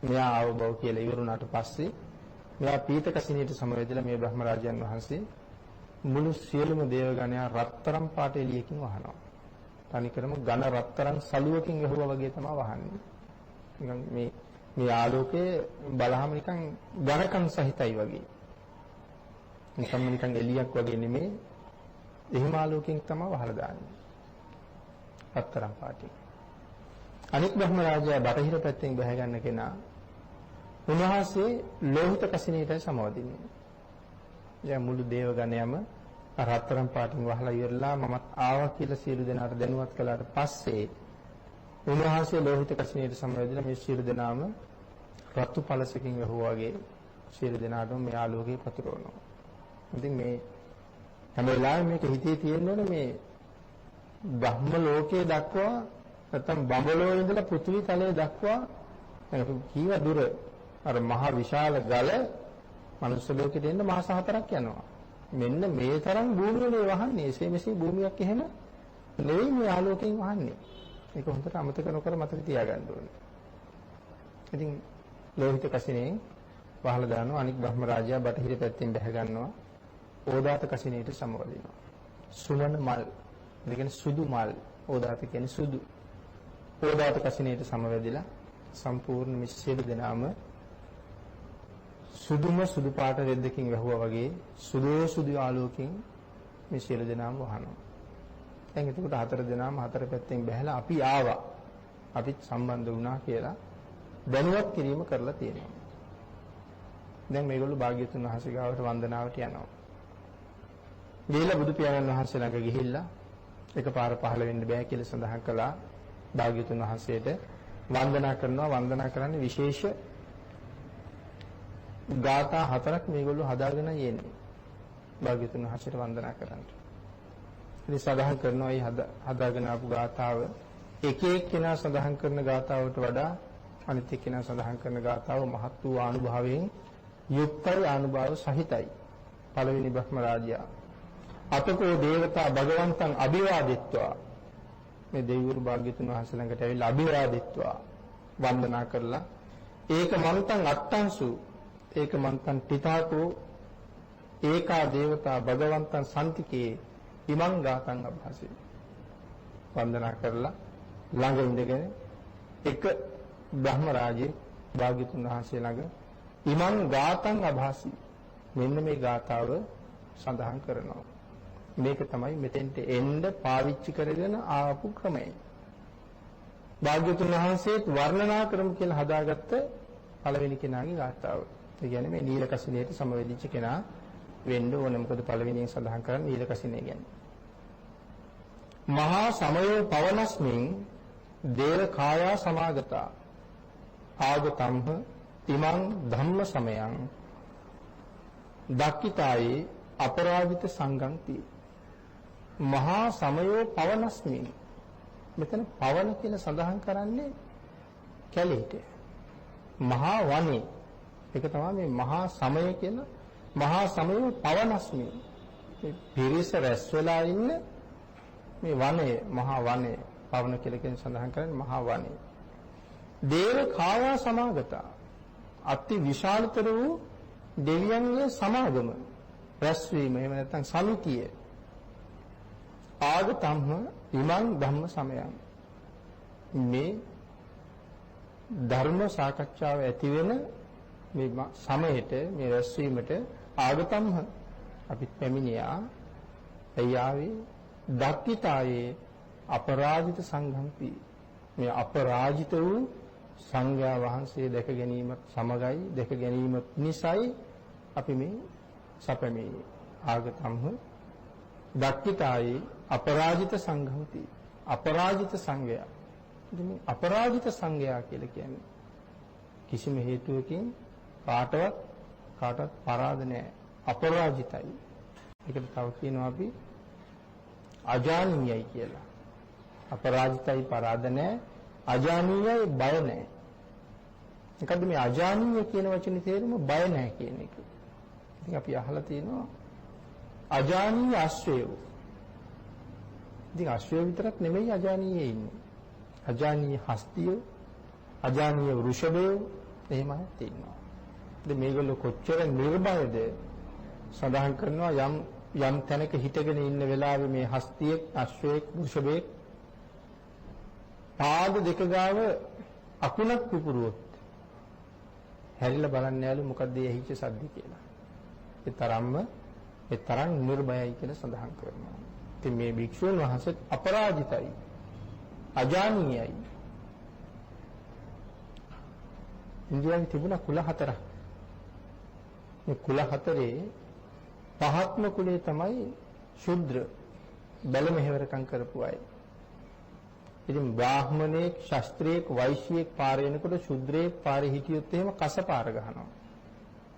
මෙයා ආව බව කියලා ඉවරුණාට පස්සේ මෙයා පීත කසිනේට සමවැදලා මේ බ්‍රහ්ම රාජයන් වහන්සේ මුළු සියලුම දේවගණයා රත්තරන් පාට එළියකින් වහනවා. තනිකරම ඝන රත්තරන් සලුවකින් වැහුවා වගේ තමයි වහන්නේ. නිකන් මේ ආලෝකයේ බලහම නිකන් ඝනකම් සහිතයි වගේ. නිකන් එළියක් වගේ නෙමෙයි. එහෙම ආලෝකයෙන් තමයි වහලා දාන්නේ. රත්තරන් පාටින්. අනිත් බ්‍රහ්ම රාජයා බටහිර පැත්තෙන් බැහැ ගන්න කෙනා උන්වහන්සේ ලෝහිත කසිනේට සමවදින්නේ. දැන් මුළු දේවගණයම රත්තරන් පාටින් වහලා ඉවරලා මමත් ආවා කියලා සියලු දෙනාට දැනුවත් කළාට පස්සේ උන්වහන්සේ ලෝහිත කසිනේට සමවැදලා මේ සියලු දෙනාම රතු පළසකින් වැහුවා වගේ සියලු දෙනාටම මේ ආලෝකය පතුරවනවා. ඉතින් මේ හැම වෙලාවෙම මේක හිතේ තියෙනවනේ මේ බ්‍රහ්ම ලෝකයේ දක්වා නැත්නම් බඹලෝ ඉඳලා පෘථිවි තලයේ දක්වා කීව දුර අර මහ විශාල ගල මනුස්ස ලෝකෙට එන්න මාස 4ක් යනවා. මෙන්න මේ තරම් භූමියනේ වහන්නේ. එසේ මෙසේ භූමියක් එහෙම නෙවෙයි මේ ආලෝකයෙන් වහන්නේ. ඒක හොඳට අමතක නොකර මතක තියාගන්න ඕනේ. ඉතින් ලෝහිත කසිනේ වහලා දානවා. අනික් බ්‍රහ්ම රාජයා බටහිර පැත්තෙන් බැහැ ගන්නවා. ඕදාත කසිනේට සමවදිනවා. සුමන මල්. ඒ කියන්නේ සුදු මල්. ඕදාත කියන්නේ සුදු. ඕදාත කසිනේට සමවැදිලා සම්පූර්ණ මිශ්‍රය දෙනාම සුදු පාට රෙද්දකින් වැහුවා වගේ සුදු ආලෝකයෙන් මේ සියලු දෙනාම වහනවා. දැන් එතකොට 4 දෙනාම 4 පැත්තෙන් බැහැලා අපි ආවා. අපිත් සම්බන්ධ වුණා කියලා දැනුවත් කිරීම කරලා තියෙනවා. දැන් මේගොල්ලෝ භාග්‍යවතුන් වහන්සේ ගාවට වන්දනාවට යනවා. ගිහිල්ලා බුදු පියාණන් වහන්සේ ළඟ ගිහිල්ලා එකපාර පහළ වෙන්න බෑ කියලා සඳහන් කළා. භාග්‍යවතුන් වහන්සේට වන්දනා කරනවා. වන්දනා කරන්නේ විශේෂ ගාථා 4ක් මේගොල්ලෝ හදාගෙන යන්නේ. භාග්‍යතුන් වහන්සේට වන්දනා කරන්න. ඉතින් සඳහන් කරනවා මේ හදාගෙන ආපු ගාථාව එක එක්කෙනා සඳහන් කරන ගාථාවට වඩා අනිත් එක්කෙනා සඳහන් කරන ගාථාව මහත් වූ ආනුභාවයෙන් යුක්තයි, ආනුභාව සහිතයි. පළවෙනි බ්‍රහ්ම රාජයා අතකෝ දේවතා භගවන්තං අභිවාදිත්වා, මේ දෙවිවරු භාග්‍යතුන් වහන්සේ ළඟට ඇවිල්ලා අභිවාදිත්වා වන්දනා කරලා ඒක මන්තං අත්තංසු, ඒක මන්තං තිතාකෝ ඒකා දේවතා භගවන්තං සම්තිකේ ඉමං ගාතං අභාසී, වන්දනා කරලා ළඟ ඉඳගෙන එක බ්‍රහ්ම රාජේ භාග්‍යතුන් වහන්සේ ළඟ ඉමං ගාතං අභාසී, මෙන්න මේ ගාතාව සඳහන් කරනවා. මේක තමයි මෙතෙන්ට එන්න පාවිච්චි කරගෙන ආපු ක්‍රමය. භාග්‍යතුන් වහන්සේත් වර්ණනා කරමු කියලා හදාගත්ත පළවෙනි කෙනාගේ ගාතාව. ඒ කියන්නේ මේ නීලකසිනියට සමවැදිච්ච කෙනා වෙන්න ඕනේ. මොකද පළවෙනියෙන් සඳහන් කරන්නේ නීලකසිනිය ගැන. මහා සමයෝ පවනස්මින් දේව කායා සමාගතා ආගතම්හ ඉමං ධම්ම සමයං දක්කිතායේ අපරාජිත සංගන්ති. මහා සමයෝ පවනස්මින්, මෙතන පවන කියලා සඳහන් කරන්නේ කැලේට, මහා වනේ. ඒක තමයි මේ මහා සමය කියලා. මහා සමයෝ පවනස්මින්, මේ පිරිස රැස් වෙලා ඉන්න මේ වනය, මහා වනය පවන කියලා කියන සඳහන් කරන්නේ මහා වනය. දේව කායා සමාගතා, අති විශාලතර වූ දෙවියන්ගේ සමාගම රැස්වීම, එහෙම නැත්නම් සමිතිය. ආගතම්හ ඉමං ධම්ම සමයං, මේ ධර්ම සාකච්ඡාව ඇති වෙන මේ සමයට, මේ රැස්වීමට ආගතම්හ අපි පැමිණියා. එයි ආවේ දක්කිතායේ අපරාජිත සංඝම්පි, මේ අපරාජිත වූ සංඝයා වහන්සේ දැක ගැනීමත් සමගයි, දැක ගැනීමත් නිසයි අපි මේ සැපමේ. ආගතම්හ දක්කිතායේ අපරාජිත සංඝම්පි, අපරාජිත සංඝයා. ඉතින් මේ අපරාජිත සංඝයා කියලා කියන්නේ කිසිම හේතුවකින් කාටවත් පරාද නැහැ, අපරාජිතයි. ඒකට තව කියනවා අපි අජානීයයි කියලා. අපරාජිතයි, පරාද නැහැ, අජානීයයි, බය නැහැ. මොකද්ද මේ අජානීය කියන වචනේ තේරුම? බය නැහැ කියන එක. ඉතින් අපි අහලා තියෙනවා අජානීය අශ්වයෝ. ඉතින් අශ්වයෝ විතරක් නෙමෙයි අජානීයේ ඉන්නේ. අජානීය හස්තියෝ, අජානීය වෘෂභයෝ, එහෙම තියෙනවා. ඉතින් මේගොල්ලෝ කොච්චර නිර්භයද සඳහන් කරනවා. යම් තැනක හිටගෙන ඉන්න වෙලාවේ මේ හස්තියෙක්, අශ්වයෙක්, වෘෂභයෙක් පාද දෙක ගාව අකුණක් පුපුරුවොත් හැරිලා බලන්න යාළු මොකද්ද ඇහිච්ච සද්ද කියලා. ඒ තරම් නිර්භයයි කියලා සඳහන් කරනවා. ඉතින් මේ භික්ෂුන් වහන්සේ අපරාජිතයි, අජානීයයි. ඉන්දියාවේ තිබුණ කුල 4ක්. මේ කුල 4 පහත්ම කුලේ තමයි ශුද්‍ර, බැල මෙහෙවරකම් කරපු අය. ඉතින් බ්‍රාහ්මණයෙක්, ශාස්ත්‍රීයෙක්, වෛශ්‍යයෙක් පාරේ යනකොට ශුද්‍රයෙක් පාරේ හිටියොත් එහෙම කසපාර ගහනවා.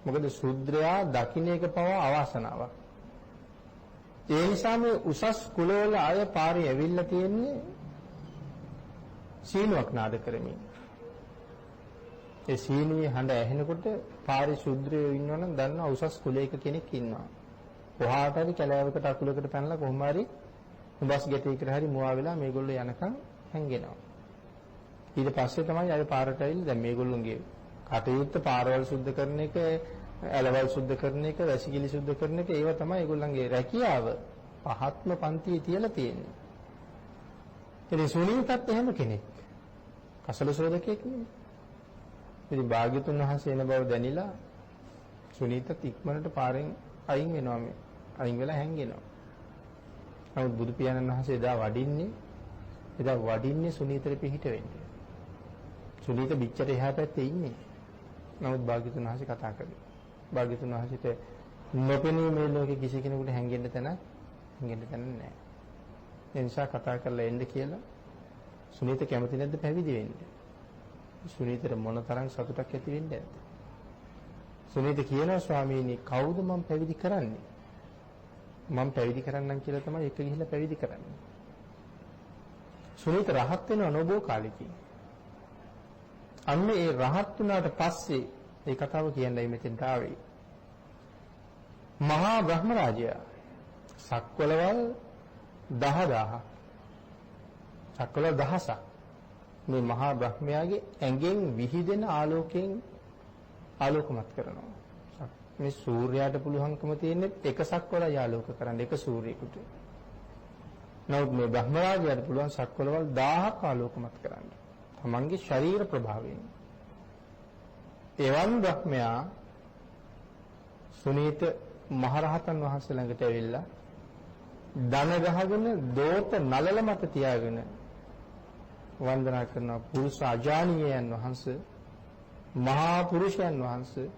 මොකද ශුද්‍රයා දකින්න එක පවා අවාසනාවක්. ඒ නිසා මේ උසස් කුලවල අය පාරේ ඇවිල්ලා තියෙන්නේ සීනුවක් නාද කරමින්. ඒ සීනුවේ හඬ ඇහෙනකොට පාරේ ශුද්‍රයෝ ඉන්නවනම් දන්නවා උසස් කුලයක කෙනෙක් ඉන්නවා. කොහාට හරි කැලෑවකට අකුලකට පැනලා කොහොම හරි උඹස් ගැටයකට හරි මුවා වෙලා මේගොල්ලෝ යනකම් හැංගෙනවා. ඊට පස්සේ තමයි අය පාරට ඇවිල්ලා දැන් මේගොල්ලෝගේ කටයුත්ත පාරවල් සුද්ධ කරන එක, ඇලවල් සුද්ධ කරන එක, වැසිකිලි සුද්ධ කරන එක, ඒවා තමයි ඒගොල්ලන්ගේ රැකියාව පහත්ම පන්තියේ තියලා තියෙන්නේ. ඉතින් සුනීතත් එහෙම කෙනෙක්. කසල සෝදකෙක් නෙමෙයි. ඉතින් භාග්‍යතුන් වහන්සේ එන බව දැනිලා සුනීතත් ඉක්මනට පාරෙන් අයින් වෙනවා, මේ අයින් වෙලා හැංගෙනවා. නමුත් බුදු පියාණන් වහන්සේ එදා වඩින්නේ සුනීතට පිහිට වෙන්නේ. සුනීත පිටට එහා පැත්තේ ඉන්නේ. නමුත් භාග්‍යතුන් වහන්සේ කතා කළේ. භාග්‍යතුන් වහන්සේට නොපෙනී මේ ලෝකේ කිසි කෙනෙකුට හැංගෙන්න තැන නැහැ. ඒ නිසා කතා කරලා එන්න කියලා. සුනීත කැමති නැද්ද පැවිදි වෙන්න? සුනීතට මොන තරම් සතුටක් ඇති වෙන්නේ නැද්ද? සුනීත කියනවා ස්වාමීනි කවුද මම පැවිදි කරන්නේ? මම පැවිදි කරන්නම් කියලා තමයි එක ගිහිල්ලා පැවිදි කරන්නේ. සුනීත රහත් වෙනව නොබෝ කාලෙකින්. අන්න ඒ රහත් වුණාට පස්සේ ඒ කතාව කියන්නයි මෙතෙන්ට ආවේ. මහා බ්‍රහ්ම රාජයා සක්වලවල් 10000ක් සක්වලවල් 1000ක් මේ මහා බ්‍රහ්මයාගේ ඇඟෙන් විහිදෙන ආලෝකයෙන් ආලෝකමත් කරනවා. මේ සූර්යයාට පුළුවන්කම තියෙන්නේ එක සක්වලයි ආලෝක කරන්න එක සූර්යයකට. නමුත් මේ බ්‍රහ්ම රාජයාට පුළුවන් සක්වලවල් 1000ක් ආලෝකමත් කරන්න. තමන්ගේ ශරීර ප්‍රභාවයෙන්. එවන් බ්‍රහ්මයා සුනීත මහරහතන් වහන්සේ ළඟට ඇවිල්ලා දන ගහගෙන දෝත නලල මත තියාගෙන වන්දනා කරන පුරුෂ අජානීයයන් වහන්සේ මහා පුරුෂයන් වහන්සේ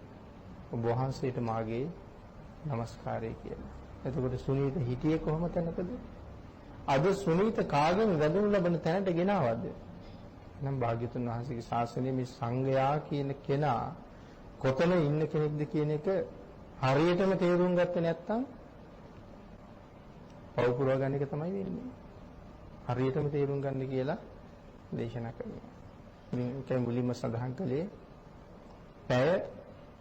ඔබ වහන්සේට මාගේ নমස්කාරය කියලා. එතකොට සුනීත හිටියේ කොහොම තැනකද? අද සුනීත කාගෙන් වැඳුම් ලබන තැනට ගෙනාවද? නම් භාග්‍යතුන් වහන්සේගේ ශාසනයේ මේ සංඝයා කියන කෙනා කොතන ඉන්න කෙනෙක්ද කියන එක හරියටම තේරුම් ගත්තේ නැත්නම් පව පුරව ගන්න එක තමයි වෙන්නේ. හරියටම තේරුම් ගන්න කියලා දේශනා කරනවා. ඉතින් ඒකයි මුලින්ම සඳහන් කළේ පැය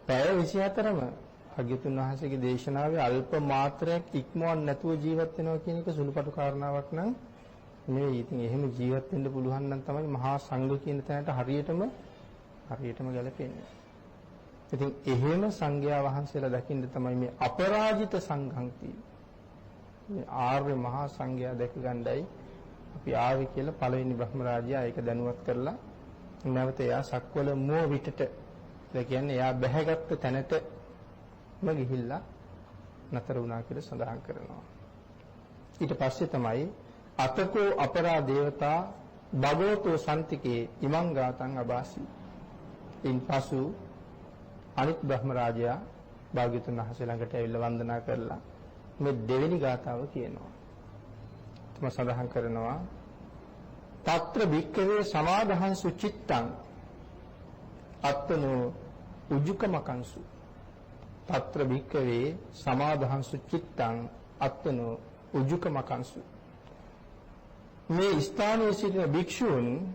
24ම භාග්‍යතුන් වහන්සේගේ දේශනාවේ අල්ප මාත්‍රයක් ඉක්මවන්න නැතුව ජීවත් වෙනවා කියන එක සුළුපටු කාරණාවක් නම් මේ ඉතින් එහෙම ජීවත් වෙන්න පුළුවන් නම් තමයි මහා සංඝ කියන තැනට හරියටම ගැලපෙන්නේ. ඉතින් එහෙම සංඝයා වහන්සේලා දකින්න තමයි මේ අපරාජිත සංඝංති මේ ආර්ය මහා සංඝයා දැක ගන්නයි අපි ආවේ කියලා පළවෙනි බ්‍රහ්ම රාජයා ඒක දැනුවත් කරලා නැවත එයා සක්වල මුව විටට ඒ කියන්නේ එයා බැහැගත්තු තැනටම ගිහිල්ලා නතර වුණා කියලා සඳහන් කරනවා. ඊට පස්සේ තමයි අතකෝ අපරා දේවතා භගවතෝ සම්තිකේ ඉමං ගාතං අබාසි. ඉන්පසු අනිත් බ්‍රහ්ම රාජයා භාග්‍යතුන් වහන්සේ ළඟට ඇවිල්ලා වන්දනා කරලා මේ දෙවෙනි ගාතාව කියනවා. තම සඳහන් කරනවා తත්‍ර භික්ඛවේ සමාදහංසු චිත්තං අත්තනෝ උජුකමකංසු. తත්‍ර භික්ඛවේ සමාදහංසු චිත්තං අත්තනෝ උජුකමකංසු. මේ ස්ථානයේ සිටින භික්ෂූන්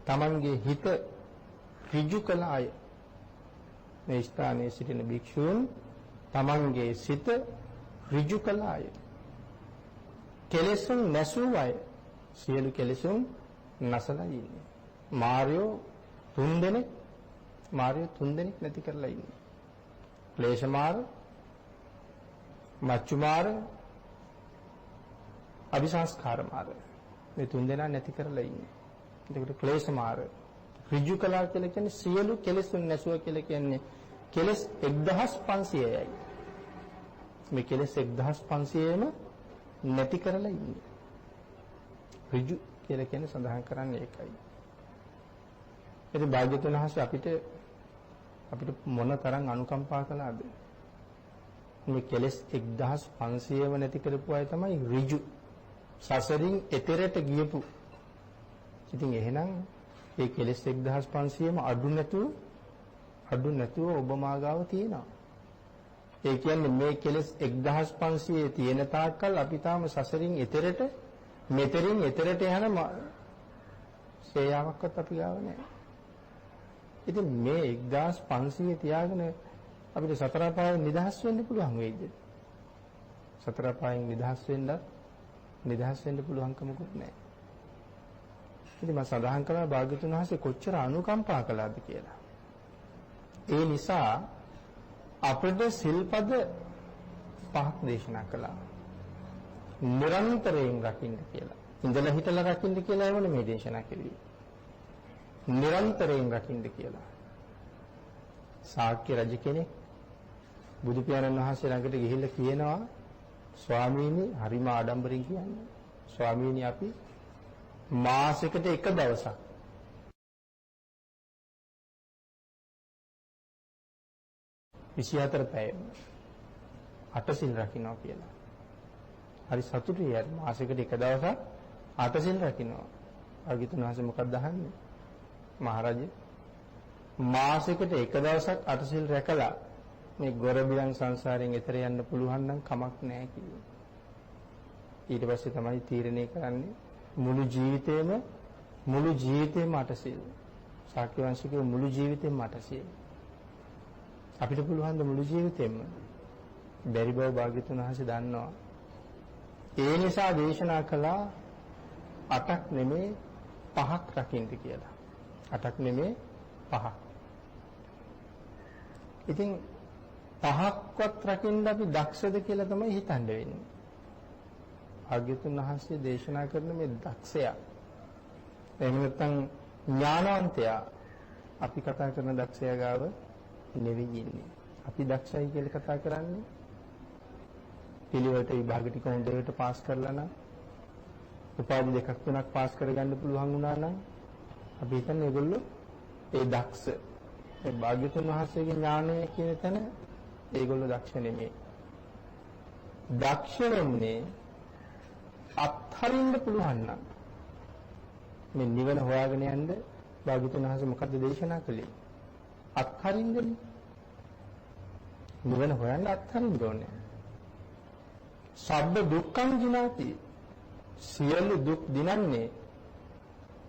තමන්ගේ හිත ඍජු කළ අය. මේ ස්ථානයේ සිටින භික්ෂූන් තමන්ගේ සිත ඍජු කළ අය. කෙලෙසුන් නැසූ අය. සියලු කෙලෙසුන් නැසලා ඉන්නේ. මාර්යෝ තුන්දෙනෙක් නැති කරලා ඉන්නේ. ක්ලේශ මාර, මච්චු මාර, අபிසංස්කාර මාර. මේ තුන්දෙනා නැති කරලා ඉන්නේ. එතකොට ක්ලේශ මාර ඍජු කළා කියලා කියන්නේ සියලු කෙලෙසුන් නැසුවා කියලා කියන්නේ කෙලස් 1500යි. මේ කෙලස් 1500ම නැති කරලා ඉන්නේ. ඍජු කියලා කියන්නේ සඳහන් කරන්නේ ඒකයි. ඉතින් භාග්‍යවතුන් වහන්සේ අපිට මොන තරම් අනුකම්පා කළාද? මේ කෙලස් 1500ම නැති කරපු අය තමයි ඍජු. සසරින් එතරට ගියපු. ඉතින් එහෙනම් ඒ කෙලස් 1500ම අඩු නැතුව ඔබ මාගාව තියෙනවා. ඒ කියන්නේ මේ කෙලස් 1500 තියෙන තාක්කල් අපි තාම සසරින් එතරට මෙතරින් එතරට යන සේයාවක්වත් අපි ගාව නැහැ. ඉතින් මේ 1500 තියාගෙන අපිට සතර පායෙන් නිදහස් වෙන්න පුළුවන් වෙයිද? සතර පායෙන් නිදහස් වෙන්න පුළුවන්කමකුත් නැහැ. ඉතින් මම සඳහන් කළා භාග්‍යවතුන් වහන්සේ කොච්චර අනුකම්පා කළාද කියලා. ඒ නිසා අපිට සිල්පද 5ක් දේශනා කළා. නිරන්තරයෙන් රකින්න කියලා. ඉඳලා හිටලා රකින්න කියලා එවන මේ දේශනා කෙරුවේ. නිරන්තරයෙන් රකින්න කියලා. ශාක්‍ය රජ කෙනෙක් බුදු පියාණන් වහන්සේ ළඟට ගිහිල්ලා කියනවා ස්වාමීනි හරිම ආඩම්බරින් කියන්නේ. ස්වාමීනි අපි මාසෙකට එක දවසක් 24 පැය අටසිල් රකින්නවා කියලා. හරි සතුටුයි යාර මාසෙකට එක දවසක් අටසිල් රකින්නවා. භාග්‍යවතුන් වහන්සේ මොකක්ද අහන්නේ? මහරජා මාසෙකට එක දවසක් අටසිල් රැකලා මේ ගොරබියන් සංසාරයෙන් එතර යන්න පුළුවන් නම් කමක් නැහැ කිව්වා. ඊට පස්සේ තමයි තීරණය කරන්නේ මුළු ජීවිතේම අටසිල්. ශාක්‍ය වංශිකේ මුළු ජීවිතේම අටසිල්. අපිට පුළුවන් ද මුළු ජීවිතේම? බැරි බව භාග්‍යතුන් වහන්සේ දන්නවා. ඒ නිසා දේශනා කළා 8ක් නෙමේ 5ක් රකින්න කියලා. 8ක් නෙමේ 5ක්. ඉතින් 5ක්වත් රකින්න අපි දක්ෂද කියලා තමයි හිතන්න වෙන්නේ. භාග්‍යතුන් වහන්සේ දේශනා කරන මේ දක්ෂයා එහෙම නැත්නම් ඥානවන්තයා අපි කතා කරන දක්ෂයා ගාව නෙවෙයි ඉන්නේ. අපි දක්ෂයි කියලා කතා කරන්නේ පිළිවෙලට විභාග ටික හොඳට පාස් කරලා නම් උපාධි දෙකක් තුනක් පාස් කරගන්න පුළුවන් වුණා නම් අපි හිතන්නේ ඒගොල්ලෝ ඒ දක්ෂ. ඒ භාග්‍යතුන් වහන්සේගේ ඥානය කියන තැන ඒගොල්ලෝ දක්ෂ නෙමෙයි. දක්ෂ වෙන්නේ අත්හරින්න පුළුවන් නම් මේ නිවන හොයාගෙන යන්න භාග්‍යතුන් වහන්සේ මොකද්ද දේශනා කළේ? අත්හරින්නනේ. නිවන හොයන්න අත්හරින්න ඕනේ. සබ්බ දුක්ඛං ජිනාති. සියලු දුක් දිනන්නේ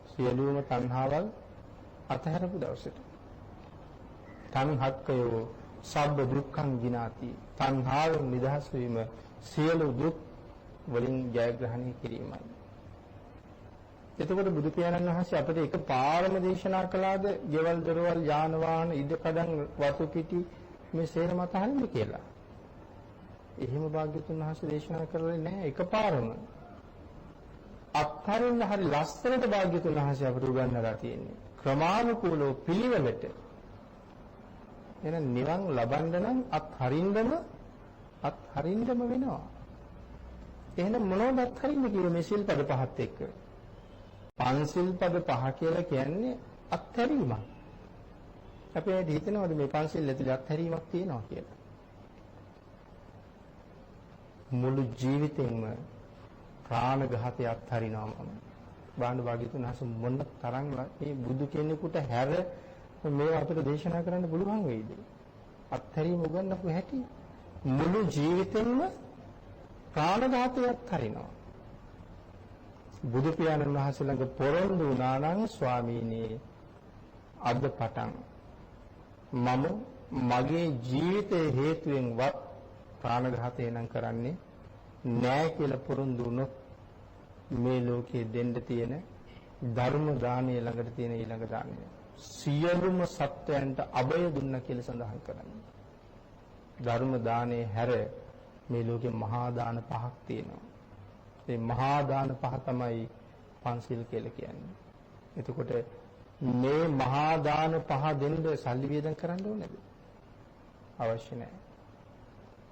සියලුම තණ්හාවල් අතහැරපු දවසට. තණ්හක්කයෝ සබ්බ දුක්ඛං ජිනාති. තණ්හාවෙන් නිදහස් වීම සියලු දුක් වලින් ජයග්‍රහණය කිරීමයි. එතකොට බුදු පියාණන් වහන්සේ අපිට එකපාරම දේශනා කළාද ගෙවල් දොරවල් යාන වාහන ඉඩකඩම් වතු පිටි මේ සේරම අතහරින්න කියලා. එහෙම භාග්‍යතුන් වහන්සේ දේශනා කරන්නේ නැහැ එකපාරම. අත්හරින්න හරි ලස්සනට භාග්‍යතුන් වහන්සේ අපට උගන්වලා තියෙන්නේ. ක්‍රමානුකූලව පිළිවෙලට. එහෙනම් නිවන් ලබන්න නම් අත්හරින්නම වෙනවා. එහෙනම් මොනවද අත්හරින්න කියන්නේ මේ සිල්පද පහත් එක්ක? පංචිල්පද පහ කියලා කියන්නේ අත්හැරීමක්. අපි හිතනවාද මේ පංචිල් ඇතුලේ අත්හැරීමක් තියෙනවා කියලා? මුළු ජීවිතෙම ප්‍රාණඝාතය අත්හරිනවා මම. බාණ්ඩ භාග්‍යතුන් වහන්සේ මොන තරම් මේ බුදු කෙනෙකුට හැර මේ අපිට දේශනා කරන්න පුළුවන් වෙයිද? අත්හැරීම උගන්වපු හැටි මුළු ජීවිතෙම ප්‍රාණඝාතය අත්හරිනවා. බුදු පියාණන් වහන්සේ ළඟ පොරොන්දු වුණා නම් ස්වාමීනි අද පටන් මම මගේ ජීවිතයේ හේතුවෙන්වත් ප්‍රාණඝාතය නම් කරන්නේ නෑ කියලා පොරොන්දු වුණොත් මේ ලෝකයේ දෙන්න තියෙන ධර්ම දානය ළඟට තියෙන ඊළඟ දානය සියලුම සත්වයන්ට අබය දුන්න කියලා සඳහන් කරන්නේ. ධර්ම දානයේ හැර මේ ලෝකේ මහා දාන පහක් තියෙනවා. මේ මහා දාන පහ තමයි පංචිල් කියලා කියන්නේ. එතකොට මේ මහා දාන පහ දෙන්න සල්ලි වියදම් කරන්න ඕනේද? අවශ්‍ය නැහැ.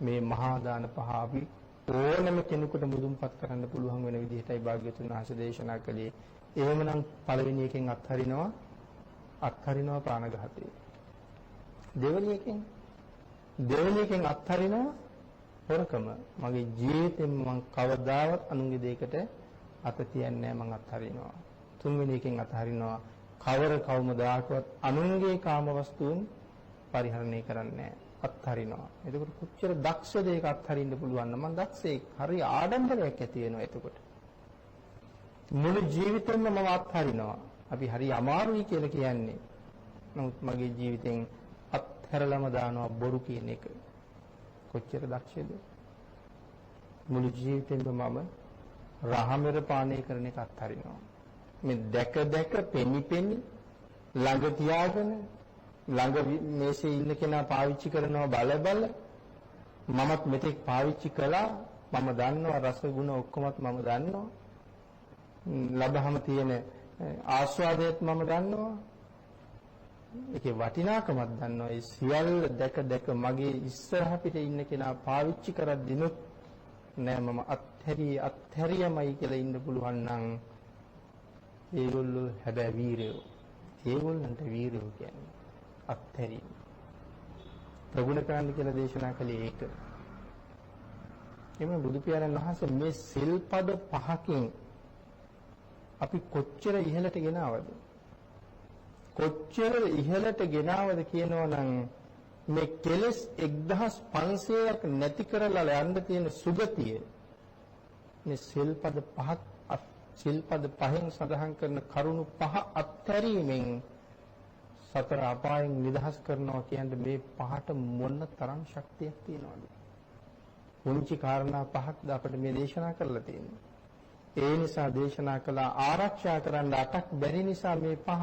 මේ මහා දාන පහ අපි ඕනම කෙනෙකුට මුදුන්පත් කරන්න පුළුවන් වෙන විදිහටයි භාග්‍යතුන් වහන්සේ දේශනා කළේ. එහෙමනම් පළවෙනි එකෙන් අත්හරිනවා ප්‍රාණඝාතය. දෙවෙනි එකෙන් අත්හරිනවා හොරකම. මගේ ජීවිතෙන් මම කවදාවත් අනුන්ගේ දෙයකට අත තියන්නේ නැහැ. මම අත්හරිනවා. තුන්වෙනි එකෙන් අත්හරිනවා කවමදාකවත් අනුන්ගේ කාම වස්තුන් පරිහරණය කරන්නේ නැහැ. අත්හරිනවා. එතකොට කොච්චර දක්ෂද ඒක අත්හරින්න පුළුවන් නම් මම දක්ෂෙක්. හරි ආඩම්බරයක් ඇති වෙනවා එතකොට. මුළු ජීවිතෙම මම අත්හරිනවා. අපි හරි අමාරුයි කියලා කියන්නේ. නමුත් මගේ ජීවිතෙන් අත්හැරලම දානවා බොරු කියන එක. කොච්චර දක්ෂද? මුළු ජීවිතෙම මම රහමෙර පානය කරන එක අත්හරිනවා. මේ දැක පෙනි ළඟ තියාගෙන ළඟ මේසේ ඉන්න කෙනා පාවිච්චි කරනවා බල මමත් මෙතෙක් පාවිච්චි කළා. මම දන්නවා රස ගුණ ඔක්කොමත් මම දන්නවා. ලබහම තියෙන ආස්වාදයත් මම දන්නවා. ඒකේ වටිනාකමක් දන්නවා. ඒ සියල්ල දැක මගේ ඉස්සරහ පිට ඉන්න කෙනා පාවිච්චි කරද්දිනුත් නෑ මම අත්හැරියමයි කියලා ඉන්න පුළුවන් නම් ඒගොල්ලෝ හැබැයි වීරයෝ. ඒගොල්ලන්ට වීරයෝ කියන්නේ අත්හැරීම. ප්‍රගුණ කරන්න කියලා දේශනා කළේ ඒක. එමෙ බුදු පියාණන් වහන්සේ මේ සිල්පද පහකින් අපි කොච්චර ඉහළට ගෙනවද? කොච්චර ඉහළට ගෙනාවද කියනවනම් මේ කෙලස් 1500ක් නැති කරලා යන්න තියෙන සුගතිය මේ සිල්පද පහෙන් සඳහන් කරන කරුණු පහ අත්හැරීමෙන් සතර අපායන් නිදහස් කරනවා කියන්නේ මේ පහට මොන තරම් ශක්තියක් තියෙනවද? පුංචි කාරණා පහක්ද අපිට මේ දේශනා කරලා තියෙන්නේ. ඒ නිසා දේශනා කළා ආරක්ෂා කරන්න 8ක් බැරි නිසා මේ පහ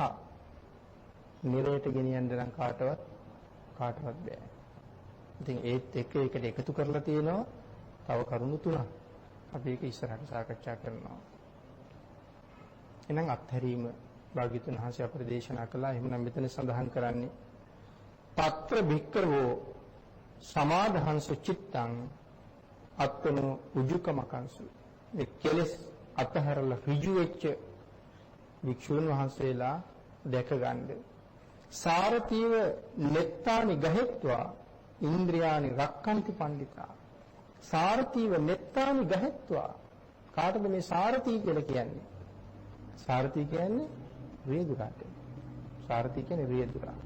නිරේට ගෙනියන්න නම් කාටවත් බෑ. ඉතින් ඒත් එකට එකතු කරලා තියෙනවා තව කරුණු තුනක්. අපි ඒක ඉස්සරහට සාකච්ඡා කරනවා. එහෙනම් අත්හැරීම භාග්‍යතුන් වහන්සේ අපට දේශනා කළා. එහෙනම් මෙතන සඳහන් කරන්නේ తත්‍ර භික්ඛවෝ සමාධංසු චිත්තං අත්නෝ උජුකමකංසු. මේ කෙලස් අතහැරලා ඍජු වෙච්ච වික්ෂුන් වහන්සේලා දැක ගන්න. සාරතීව නෙත්තානි ගහෙත්වා ඉන්ද්‍රියානි රක්칸ති පණ්ඩිතා. සාරතීව නෙත්තානි ගහෙත්වා. කාටද මේ සාරතී කියලා කියන්නේ? සාරතී කියන්නේ රියදුරට. සාරතී කියන්නේ රියදුරා.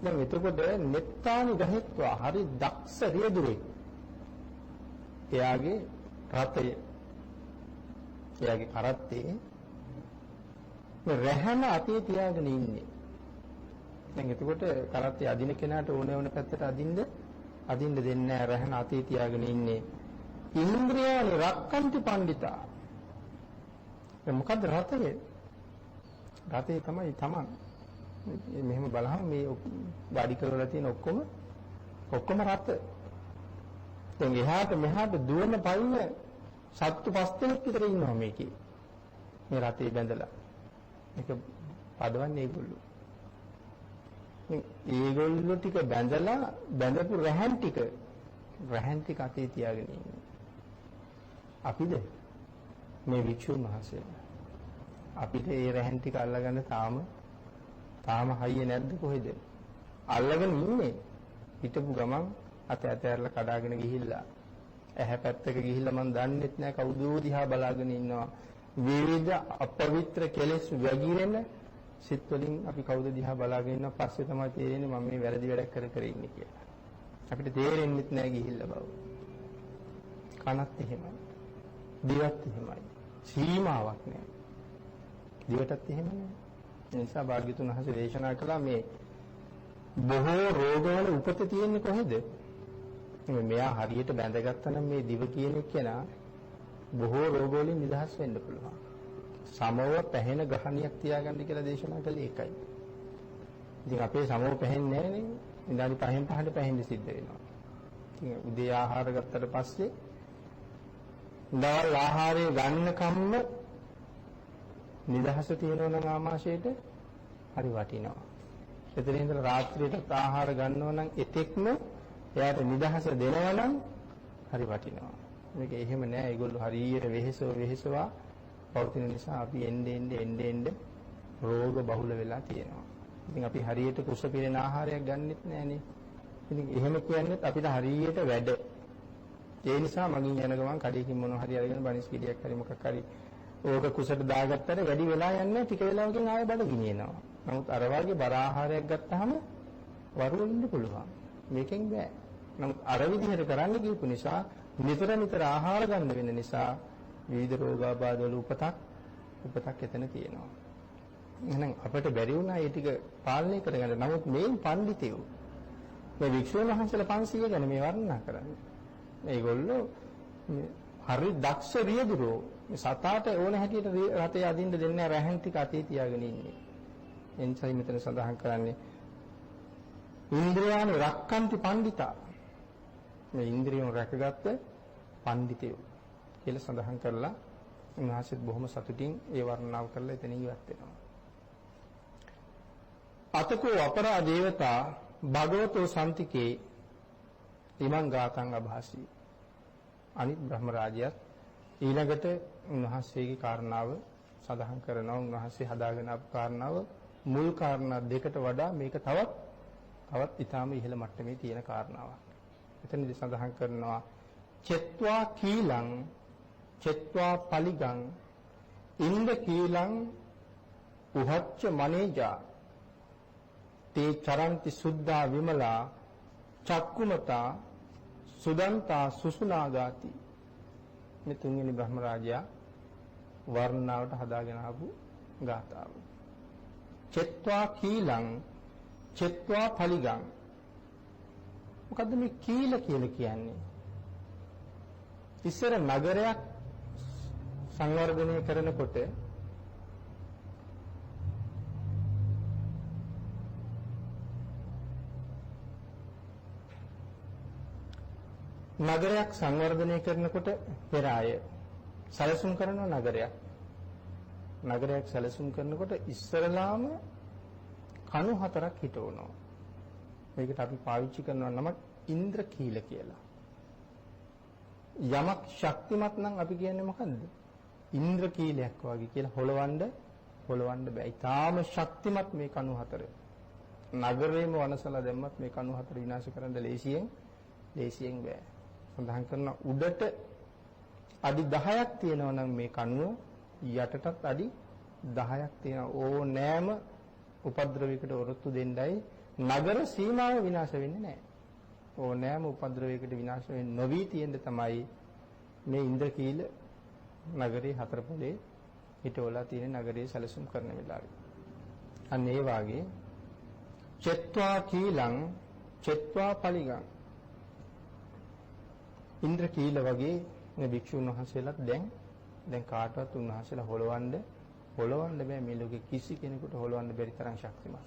දැන් එතකොට නෙත්තානි ගහෙත්වා හරි දක්ෂ රියදුරේ. එයාගේ රතය එයාගේ කරත්තේ මේ රැහන අතේ තියාගෙන ඉන්නේ. දැන් එතකොට කරත්තේ අදින කෙනාට ඕන පැත්තට අදින්න දෙන්නේ නැහැ. රැහන අතේ තියාගෙන ඉන්නේ. ඉන්ද්‍රියානි රක්칸ති පණ්ඩිතා. දැන් මොකද්ද රතය? රතේ තමයි තමන්. මෙහෙම බලහම මේ වාඩි කරලා තියෙන ඔක්කොම රත. දැන් එහාට මෙහාට දුවන පයින් සත්තු 5 දෙනෙක් විතර ඉන්නවා මේකේ. මේ රතේ බැඳලා. මේක පදවන්නේ ඒගොල්ලෝ. ඒගොල්ලෝ ටික බැඳපු රැහන් ටික අතේ තියාගෙන ඉන්නේ. අපිද මේ වික්ෂුන් වහන්සේලා. අපිට ඒ රැහන් ටික අල්ලගන්න තාම හයිය නැද්ද කොහෙද? අල්ලගෙන ඉන්නේ. හිටපු ගමන් අතෑරලා කඩාගෙන ගිහිල්ලා ඇහැ පැත්තක ගිහිල්ලා මම දන්නෙත් නෑ කවුදෝ දිහා බලාගෙන ඉන්නවා. විවිධ අපවිත්‍ර කෙලෙස් වැగిරෙන සිත් වලින් අපි කවුද දිහා බලාගෙන ඉන්නවා. පස්සේ තමයි තේරෙන්නේ මම මේ වැරදි වැඩක් කර ඉන්නේ කියලා. අපිට තේරෙන්නෙත් නෑ ගිහිල්ලා බව. කනත් එහෙමයි. දිවත් එහෙමයි. සීමාවක් නෑ. දිවටත් එහෙම නෑ. ඒ නිසා භාග්‍යතුන් වහන්සේ දේශනා කළා මේ බොහෝ රෝගවල උපත තියෙන්නේ කොහෙද? මෙයා හරියට බැඳගත්තා නම් මේ දිව කියන කෙනා බොහෝ රෝග වලින් නිදහස් වෙන්න පුළුවන්. සමව පැහෙන ගහණියක් තියාගන්න කියලා දේශනා කළේ ඒකයි. ඉතින් අපේ සමව පැහෙන්නේ නැහැ නේ. විනාඩි 5න් 5ට පැහෙන්න සිද්ධ වෙනවා. ඉතින් උදේ ආහාර ගත්තට පස්සේ දවල් ආහාරය ගන්න කම්ම නිදහස තියෙනවා නම් ආමාශයට හරි වටිනවා. එතන ඉඳලා රාත්‍රියට ආහාර ගන්නවා නම් එතෙක්ම එයාට නිදහස දෙනවා නම් හරි වටිනවා. මේක එහෙම නෑ. ඒගොල්ලෝ හරියට වෙහෙසවා පවතින නිසා අපි එන්නේ රෝග බහුල වෙලා තියෙනවා. ඉතින් අපි හරියට කුස පිරෙන ආහාරයක් ගන්නෙත් නෑනේ. ඉතින් එහෙම කියන්නේත් අපිට හරියට වැඩ. ඒ නිසා මගින් යන ගමන් කඩේකින් මොනවා හරි අරගෙන බනිස් කිඩියක් හරි මොකක් හරි ඕක කුසට දාගත්තට වැඩි වෙලා යන්නේ ටික වෙලාවකින් ආයෙ බඩ ගිනිනවා. නමුත් අර වගේ බර ආහාරයක් ගත්තාම වරුවෙන්න පුළුවන්. මේකෙන් බෑ. නමුත් අර විදිහට කරන්න ගියපු නිසා නිතර ආහාර ගන්න වෙන නිසා විවිධ රෝගාබාධ වල උපතක් එතන තියෙනවා. එහෙනම් අපිට බැරි වුණා ඒ ටික පාලනය කරගන්න. නමුත් මේ පඬිතයෝ මේ වික්ෂුන් වහන්සේලා 500 ගැන මේ වර්ණනා කරන්නේ. මේගොල්ලෝ හරි දක්ෂ රියදුරෝ මේ සතාට ඕන හැටියට රතේ අදින්න දෙන්නේ රැහන් ටික අතේ තියාගෙන ඉන්නේ. එනිසායි මෙතන සඳහන් කරන්නේ ඉන්ද්‍රියානි රක්칸ති පණ්ඩිතා. මේ ඉන්ද්‍රියන් රැකගත්ත පඬිතයෝ කියලා සඳහන් කරලා උන්වහන්සේත් බොහොම සතුටින් ඒ වර්ණනාව කරලා එතන ඉවත් වෙනවා. අතකෝ අපරා දේවතා භගවතෝ සම්තිකේ ඉමං ගාතං අභාසී. අනිත් බ්‍රහ්ම රාජයාත් ඊළඟට උන්වහන්සේගේ කාරණාව සඳහන් කරනවා. උන්වහන්සේ හදාගෙන ආපු කාරණාව මුල් කාරණා දෙකට වඩා මේක තවත් ඊටාම ඉහළ මට්ටමේ තියෙන කාරණාවක්. එතනදී සඳහන් කරනවා චෙත්වා කීලං චෙත්වා පලිගං ඉන්ද කීලං උහච්ච මනේජා තේ චරන්ති සුද්ධා විමලා චක්කුමතා සුදන්තා සුසුනාගාති. මේ තුන්වෙනි බ්‍රහ්ම රාජයා වර්ණාවට හදාගෙන ආපු ගාථාව. චෙත්වා කීලං චෙත්වා පලිගං. මොකද්ද මේ කීල කියලා කියන්නේ? ඉස්සර නගරයක් සංවර්ධනය කරනකොට පෙර අය සැලසුම් කරන නගරයක් සැලසුම් කරනකොට ඉස්සරලාම කණු 4ක් හිටවනවා. මේකට අපි පාවිච්චි කරනවා නම ඉන්ද්‍රකීල කියලා. යමක් ශක්තිමත් නම් අපි කියන්නේ මොකද්ද? ඉන්ද්‍රකීලයක් වගේ කියලා හොලවන්න බෑ. ඊටාම ශක්තිමත් මේ කණු 4. නගරේම වනසලා දැම්මත් මේ කණු 4 විනාශ කරන්න ලේසියෙන් බෑ. සඳහන් කරන උඩට අඩි 10ක් තියෙනවා නම් මේ කණුව යටටත් අඩි 10ක් තියෙනවා. ඕනෑම උපද්‍රවයකට ඔරොත්තු දෙන්නයි නගර සීමාව විනාශ වෙන්නේ නැහැ. ඕනෑම උපද්‍රවයකට විනාශ වෙන්නේ නොවි තියෙන්න තමයි මේ ඉන්ද්‍රකීල නගරේ 4 පොලේ හිටවලා තියෙන නගරයේ සැලසුම් කරන වෙලාවේ. අන්න ඒ වාගේ චෙත්වා කීලං චෙත්වා පලිගං. ඉන්ද්‍රකීල වගේ මේ භික්ෂුන් වහන්සේලාත් දැන් කාටවත් උන්වහන්සේලා හොලවන්න බෑ. මේ ලෝකේ කිසි කෙනෙකුට හොලවන්න බැරි තරම් ශක්තිමත්.